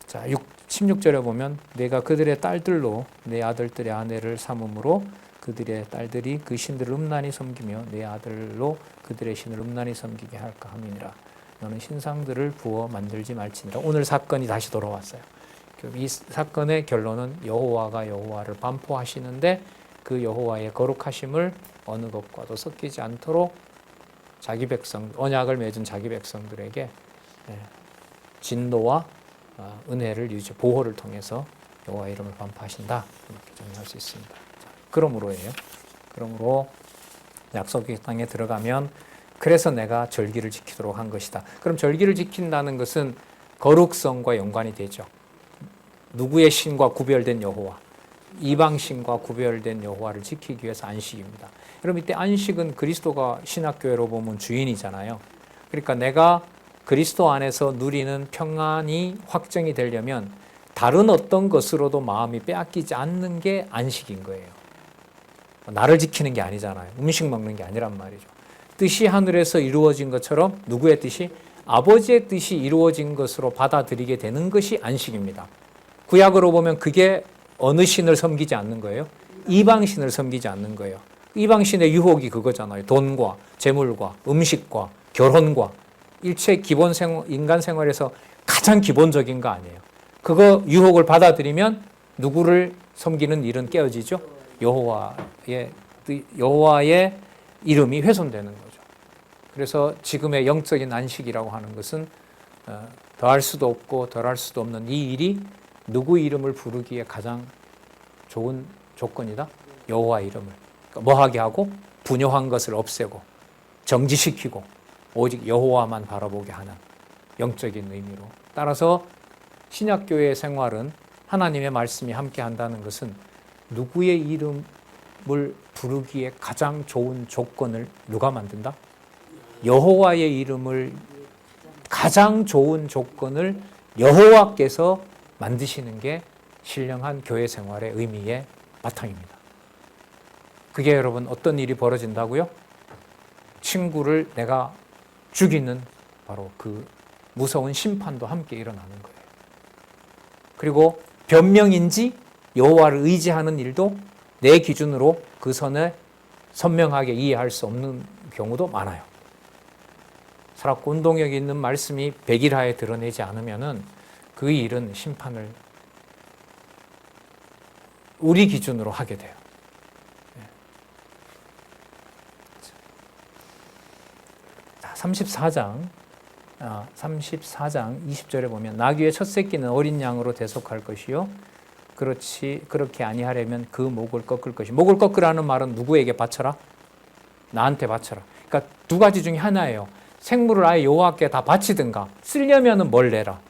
자, 16절에 보면 내가 그들의 딸들로 내 아들들의 아내를 삼음으로 그들의 딸들이 그 신들을 음란히 섬기며 내 아들로 그들의 신을 음란히 섬기게 할까 함이니라. 너는 신상들을 부어 만들지 말지니라. 오늘 사건이 다시 돌아왔어요. 이 사건의 결론은 여호와가 여호와를 반포하시는데 그 여호와의 거룩하심을 어느 것과도 섞이지 않도록 자기 백성, 언약을 맺은 자기 백성들에게 진노와 은혜를 유지, 보호를 통해서 여호와 이름을 반포하신다. 이렇게 정리할 수 있습니다. 그러므로예요. 그러므로 약속의 땅에 들어가면 그래서 내가 절기를 지키도록 한 것이다. 그럼 절기를 지킨다는 것은 거룩성과 연관이 되죠. 누구의 신과 구별된 여호와, 이방 신과 구별된 여호와를 지키기 위해서 안식입니다. 그럼 이때 안식은 그리스도가 신학교회로 보면 주인이잖아요. 그러니까 내가 그리스도 안에서 누리는 평안이 확정이 되려면 다른 어떤 것으로도 마음이 빼앗기지 않는 게 안식인 거예요. 나를 지키는 게 아니잖아요. 음식 먹는 게 아니란 말이죠. 뜻이 하늘에서 이루어진 것처럼 누구의 뜻이? 아버지의 뜻이 이루어진 것으로 받아들이게 되는 것이 안식입니다. 구약으로 보면 그게 어느 신을 섬기지 않는 거예요? 이방신을 섬기지 않는 거예요. 이방신의 유혹이 그거잖아요. 돈과 재물과 음식과 결혼과 일체 기본 인간 생활에서 가장 기본적인 거 아니에요. 그거 유혹을 받아들이면 누구를 섬기는 일은 깨어지죠? 여호와의 이름이 훼손되는 거죠. 그래서 지금의 영적인 안식이라고 하는 것은 더할 수도 없고 덜할 수도 없는 이 일이 누구 이름을 부르기에 가장 좋은 조건이다? 여호와 이름을. 그러니까 뭐 하게 하고 분요한 것을 없애고 정지시키고 오직 여호와만 바라보게 하는 영적인 의미로. 따라서 신약교회의 생활은 하나님의 말씀이 함께 한다는 것은 누구의 이름을 부르기에 가장 좋은 조건을 누가 만든다? 여호와의 이름을 가장 좋은 조건을 여호와께서 만드시는 게 신령한 교회 생활의 의미의 바탕입니다. 그게 여러분 어떤 일이 벌어진다고요? 친구를 내가 죽이는 바로 그 무서운 심판도 함께 일어나는 거예요. 그리고 변명인지 여호와를 의지하는 일도 내 기준으로 그 선에 선명하게 이해할 수 없는 경우도 많아요. 살았고 운동력이 있는 말씀이 백일하에 드러내지 않으면은 그 일은 심판을 우리 기준으로 하게 돼요. 34장 20절에 보면 나귀의 첫 새끼는 어린 양으로 대속할 것이요 그렇게 아니하려면 그 목을 꺾을 것이. 목을 꺾으라는 말은 누구에게 바쳐라? 나한테 바쳐라. 그러니까 두 가지 중에 하나예요. 생물을 아예 여호와께 다 바치든가, 쓰려면은 뭘 내라?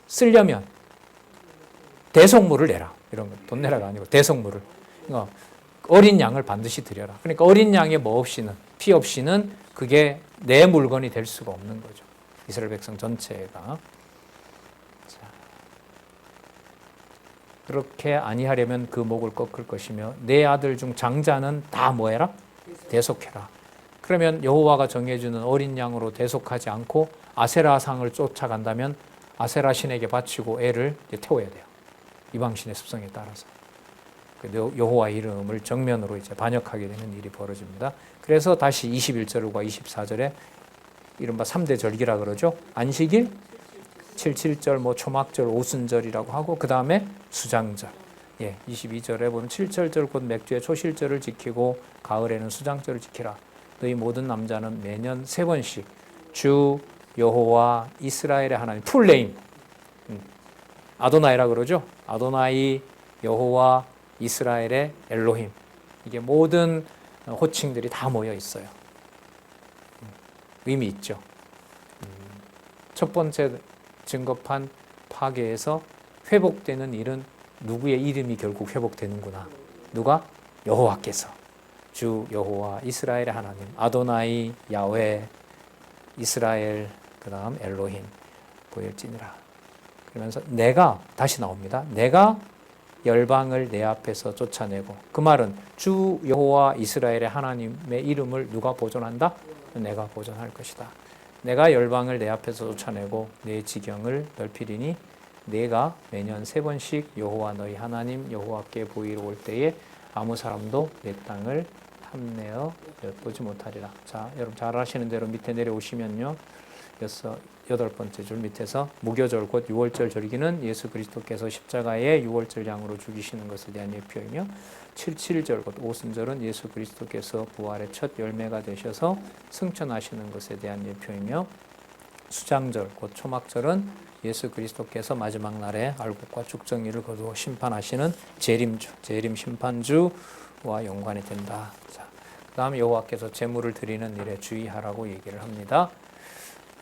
쓰려면 대속물을 내라. 이런 거. 돈 내라가 아니고 대속물을. 그러니까 어린 양을 반드시 드려라. 그러니까 어린 양의 뭐 없이는, 피 없이는 그게 내 물건이 될 수가 없는 거죠. 이스라엘 백성 전체가. 자, 그렇게 아니하려면 그 목을 꺾을 것이며 내 아들 중 장자는 다 뭐해라? 대속해라. 그러면 여호와가 정해주는 어린 양으로 대속하지 않고 아세라상을 쫓아간다면 아세라 신에게 바치고 애를 태워야 돼요. 이방신의 습성에 따라서. 여호와 이름을 정면으로 이제 반역하게 되는 일이 벌어집니다. 그래서 다시 21절과 24절에 이른바 3대 절기라 그러죠. 안식일, 77절, 뭐 초막절, 오순절이라고 하고 그 다음에 수장절. 22절에 보면 7절절 곧 맥주의 초실절을 지키고 가을에는 수장절을 지키라. 너희 모든 남자는 매년 3번씩 주 여호와 이스라엘의 하나님 풀네임 아도나이라 그러죠. 아도나이 여호와 이스라엘의 엘로힘. 이게 모든 호칭들이 다 모여 있어요. 의미 있죠. 첫 번째 증거판 파괴에서 회복되는 일은 누구의 이름이 결국 회복되는구나. 누가? 여호와께서. 주 여호와 이스라엘의 하나님 아도나이 야훼 이스라엘 그 다음 엘로힘 보일지니라. 그러면서 내가 다시 나옵니다. 내가 열방을 내 앞에서 쫓아내고 그 말은 주 여호와 이스라엘의 하나님의 이름을 누가 보존한다? 내가 보존할 것이다. 내가 열방을 내 앞에서 쫓아내고 내 지경을 넓히리니 내가 매년 3번씩 여호와 너희 하나님 여호와께 보이러 올 때에 아무 사람도 내 땅을 탐내어 엿보지 못하리라. 자, 여러분 잘 아시는 대로 밑에 내려오시면요. 8번째 줄 밑에서 무교절 곧 6월절 절기는 예수 그리스도께서 십자가에 6월절 양으로 죽이시는 것에 대한 예표이며 77절 곧 오순절은 예수 그리스도께서 부활의 첫 열매가 되셔서 승천하시는 것에 대한 예표이며 수장절 곧 초막절은 예수 그리스도께서 마지막 날에 알곡과 죽정이를 거두어 심판하시는 재림주, 재림 심판주와 연관이 된다. 자, 그 다음에 여호와께서 제물을 드리는 일에 주의하라고 얘기를 합니다.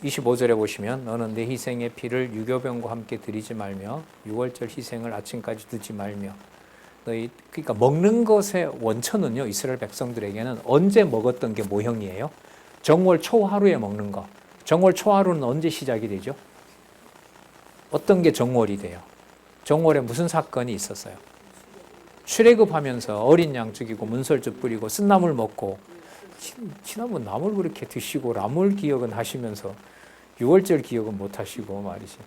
25절에 보시면 너는 내 희생의 피를 유교병과 함께 드리지 말며 6월절 희생을 아침까지 두지 말며 그러니까 먹는 것의 원천은요. 이스라엘 백성들에게는 언제 먹었던 게 모형이에요? 정월 초하루에 먹는 거. 정월 초하루는 언제 시작이 되죠? 어떤 게 정월이 돼요? 정월에 무슨 사건이 있었어요? 출애굽하면서 어린 양 죽이고 문설주 뿌리고 쓴나물 먹고 지난번 나물 그렇게 드시고 나물 기억은 하시면서 6월절 기억은 못 하시고 말이지.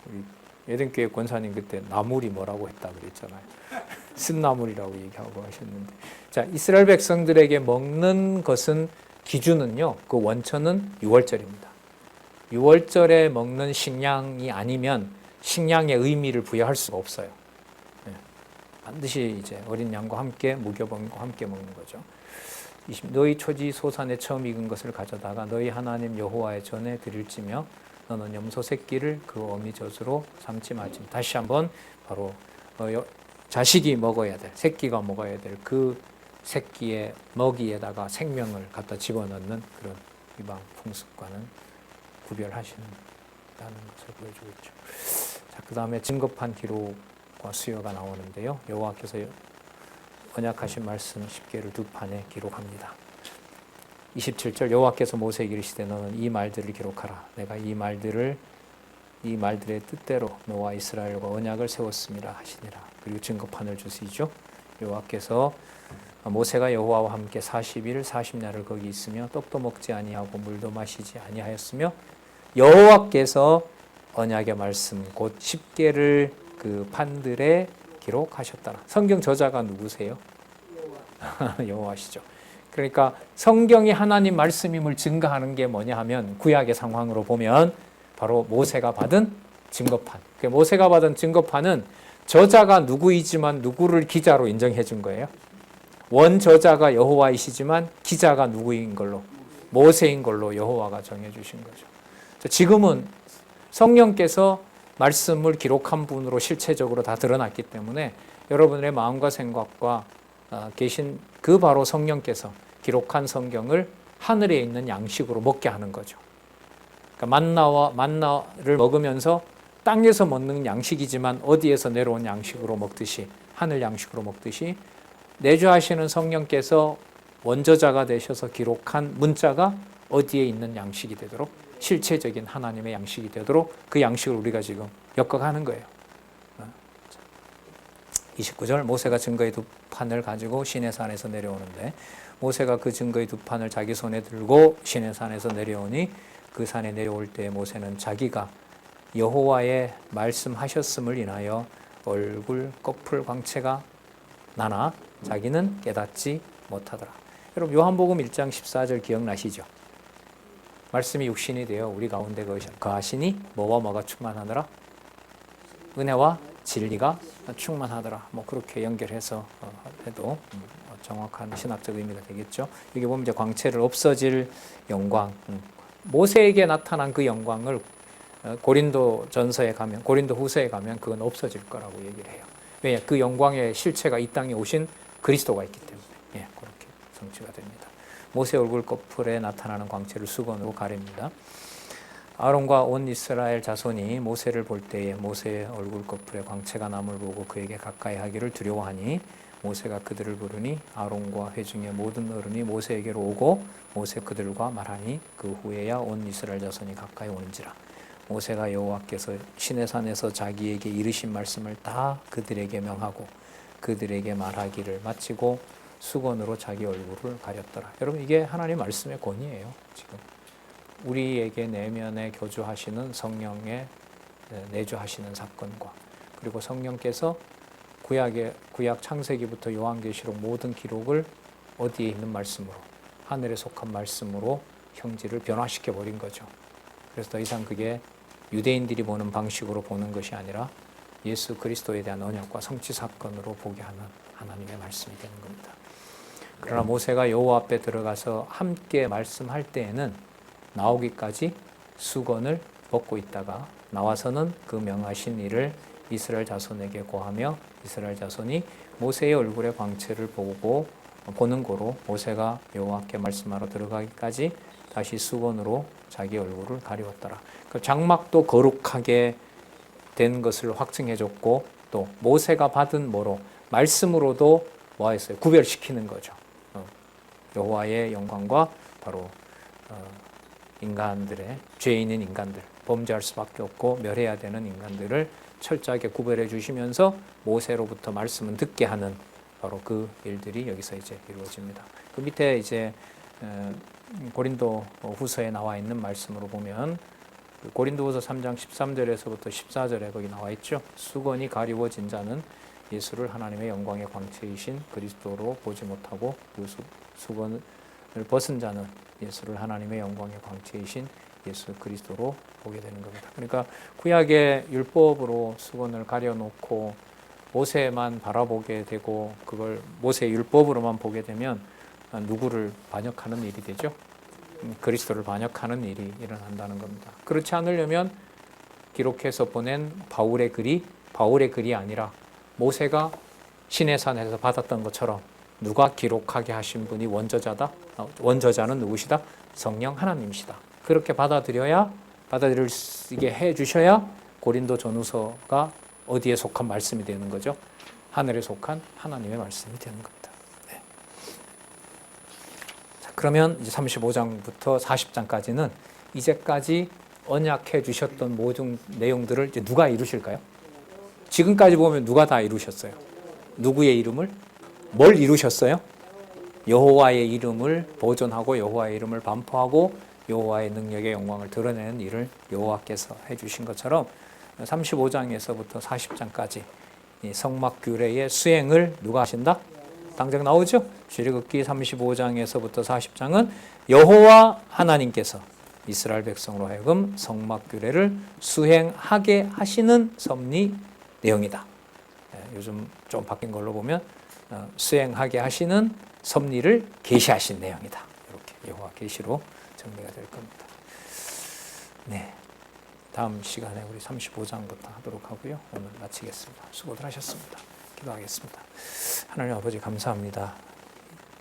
우리 예den교회 권사님 그때 나물이 뭐라고 했다 그랬잖아요. 쓴나물이라고 얘기하고 하셨는데. 자, 이스라엘 백성들에게 먹는 것은 기준은요. 그 원천은 6월절입니다. 6월절에 먹는 식량이 아니면 식량의 의미를 부여할 수가 없어요. 반드시 이제 어린 양과 함께 무교병과 함께 먹는 거죠. 너희 초지 소산에 처음 익은 것을 가져다가 너희 하나님 여호와의 전에 드릴지며 너는 염소 새끼를 그 어미 젖으로 삼지 말지. 다시 한번 바로 자식이 먹어야 될 새끼가 먹어야 될 그 새끼의 먹이에다가 생명을 갖다 집어넣는 그런 이방 풍습과는 구별하시는다는 것을 보여주고 있죠. 자, 그 다음에 증거판 기록과 수요가 나오는데요. 여호와께서 언약하신 말씀 10개를 두 판에 기록합니다. 27절 여호와께서 모세에게 이르시되 너는 이 말들을 기록하라. 내가 이 말들의 뜻대로 너와 이스라엘과 언약을 세웠음이라 하시니라. 그리고 증거판을 주시죠. 여호와께서 모세가 여호와와 함께 40일 40야를 거기 있으며 떡도 먹지 아니하고 물도 마시지 아니하였으며 여호와께서 언약의 말씀 곧 10개를 그 판들에 기록하셨더라. 성경 저자가 누구세요? 여호와시죠. 그러니까 성경이 하나님 말씀임을 증거하는 게 뭐냐 하면 구약의 상황으로 보면 바로 모세가 받은 증거판. 모세가 받은 증거판은 저자가 누구이지만 누구를 기자로 인정해 준 거예요. 원 저자가 여호와이시지만 기자가 누구인 걸로? 모세인 걸로 여호와가 정해 주신 거죠. 지금은 성령께서 말씀을 기록한 분으로 실체적으로 다 드러났기 때문에 여러분의 마음과 생각과 계신 그 바로 성령께서 기록한 성경을 하늘에 있는 양식으로 먹게 하는 거죠. 그러니까 만나를 먹으면서 땅에서 먹는 양식이지만 어디에서 내려온 양식으로 먹듯이, 하늘 양식으로 먹듯이 내주하시는 성령께서 원저자가 되셔서 기록한 문자가 어디에 있는 양식이 되도록, 실체적인 하나님의 양식이 되도록 그 양식을 우리가 지금 엮어가는 거예요. 29절, 모세가 증거의 두 판을 가지고 시내산에서 내려오는데 모세가 그 증거의 두 판을 자기 손에 들고 시내산에서 내려오니 그 산에 내려올 때 모세는 자기가 여호와의 말씀하셨음을 인하여 얼굴 꺼풀 광채가 나나 자기는 깨닫지 못하더라. 여러분 요한복음 1장 14절 기억나시죠? 말씀이 육신이 되어 우리 가운데 거하시니 뭐와 뭐가 충만하더라? 은혜와 진리가 충만하더라. 뭐 그렇게 연결해서 해도 정확한 신학적 의미가 되겠죠. 여기 보면 이제 광채를 없어질 영광, 모세에게 나타난 그 영광을 고린도 전서에 가면, 고린도 후서에 가면 그건 없어질 거라고 얘기를 해요. 왜냐? 그 영광의 실체가 이 땅에 오신 그리스도가 있기 때문에. 예, 그렇게 성취가 됩니다. 모세 얼굴 꺼풀에 나타나는 광채를 수건으로 가립니다. 아론과 온 이스라엘 자손이 모세를 볼 때에 모세의 얼굴 꺼풀에 광채가 남을 보고 그에게 가까이 하기를 두려워하니 모세가 그들을 부르니 아론과 회중의 모든 어른이 모세에게로 오고 모세 그들과 말하니 그 후에야 온 이스라엘 자손이 가까이 오는지라. 모세가 여호와께서 시내산에서 자기에게 이르신 말씀을 다 그들에게 명하고 그들에게 말하기를 마치고 수건으로 자기 얼굴을 가렸더라. 여러분 이게 하나님 말씀의 권위예요. 지금 우리에게 내면에 교주하시는 성령의 내주하시는 사건과 그리고 성령께서 구약 창세기부터 요한계시록 모든 기록을 어디에 있는 말씀으로, 하늘에 속한 말씀으로 형질을 변화시켜 버린 거죠. 그래서 더 이상 그게 유대인들이 보는 방식으로 보는 것이 아니라 예수 그리스도에 대한 언약과 성취 사건으로 보게 하는 하나님의 말씀이 되는 겁니다. 그러나 모세가 여호와 앞에 들어가서 함께 말씀할 때에는 나오기까지 수건을 벗고 있다가 나와서는 그 명하신 일을 이스라엘 자손에게 고하며 이스라엘 자손이 모세의 얼굴의 광채를 보는 고로 모세가 여호와께 말씀하러 들어가기까지 다시 수건으로 자기 얼굴을 가리웠더라. 그 장막도 거룩하게 된 것을 확증해줬고 또 모세가 받은 뭐로 말씀으로도 뭐 했어요? 구별시키는 거죠. 여호와의 영광과 바로 인간들의 죄 있는 인간들, 범죄할 수밖에 없고 멸해야 되는 인간들을 철저하게 구별해 주시면서 모세로부터 말씀을 듣게 하는 바로 그 일들이 여기서 이제 이루어집니다. 그 밑에 이제 고린도 후서에 나와 있는 말씀으로 보면 고린도 후서 3장 13절에서부터 14절에 거기 나와 있죠. 수건이 가리워진 자는 예수를 하나님의 영광의 광채이신 그리스도로 보지 못하고 그 수건을 벗은 자는 예수를 하나님의 영광의 광채이신 예수 그리스도로 보게 되는 겁니다. 그러니까 구약의 율법으로 수건을 가려놓고 모세만 바라보게 되고 그걸 모세의 율법으로만 보게 되면 누구를 반역하는 일이 되죠? 그리스도를 반역하는 일이 일어난다는 겁니다. 그렇지 않으려면 기록해서 보낸 바울의 글이 아니라 모세가 시내산에서 받았던 것처럼 누가 기록하게 하신 분이 원저자다? 원저자는 누구시다? 성령 하나님이시다. 그렇게 받아들이게 해주셔야 고린도 전후서가 어디에 속한 말씀이 되는 거죠? 하늘에 속한 하나님의 말씀이 되는 겁니다. 네. 자, 그러면 이제 35장부터 40장까지는 이제까지 언약해 주셨던 모든 내용들을 이제 누가 이루실까요? 지금까지 보면 누가 다 이루셨어요? 누구의 이름을? 뭘 이루셨어요? 여호와의 이름을 보존하고 여호와의 이름을 반포하고 여호와의 능력의 영광을 드러내는 일을 여호와께서 해주신 것처럼 35장에서부터 40장까지 이 성막규례의 수행을 누가 하신다? 당장 나오죠? 출애굽기 35장에서부터 40장은 여호와 하나님께서 이스라엘 백성으로 하여금 성막규례를 수행하게 하시는 섭리 내용이다. 요즘 좀 바뀐 걸로 보면 수행하게 하시는 섭리를 계시하신 내용이다. 이렇게 여호와 계시로 정리가 될 겁니다. 네, 다음 시간에 우리 35장부터 하도록 하고요. 오늘 마치겠습니다. 수고들 하셨습니다. 기도하겠습니다. 하나님 아버지 감사합니다.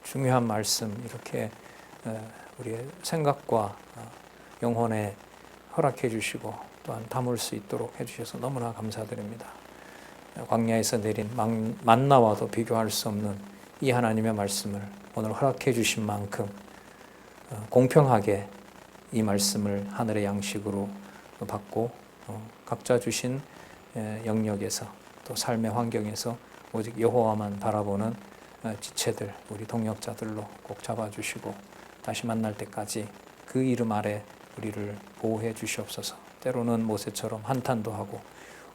중요한 말씀 이렇게 우리의 생각과 영혼에 허락해 주시고 또한 담을 수 있도록 해주셔서 너무나 감사드립니다. 광야에서 내린 만나와도 비교할 수 없는 이 하나님의 말씀을 오늘 허락해 주신 만큼 공평하게 이 말씀을 하늘의 양식으로 받고 각자 주신 영역에서 또 삶의 환경에서 오직 여호와만 바라보는 지체들, 우리 동역자들로 꼭 잡아주시고 다시 만날 때까지 그 이름 아래 우리를 보호해 주시옵소서. 때로는 모세처럼 한탄도 하고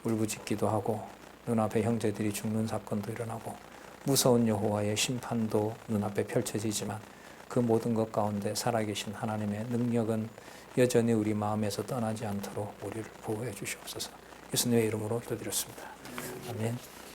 울부짖기도 하고 눈앞에 형제들이 죽는 사건도 일어나고 무서운 여호와의 심판도 눈앞에 펼쳐지지만 그 모든 것 가운데 살아계신 하나님의 능력은 여전히 우리 마음에서 떠나지 않도록 우리를 보호해 주시옵소서. 예수님의 이름으로 기도드렸습니다. 아멘.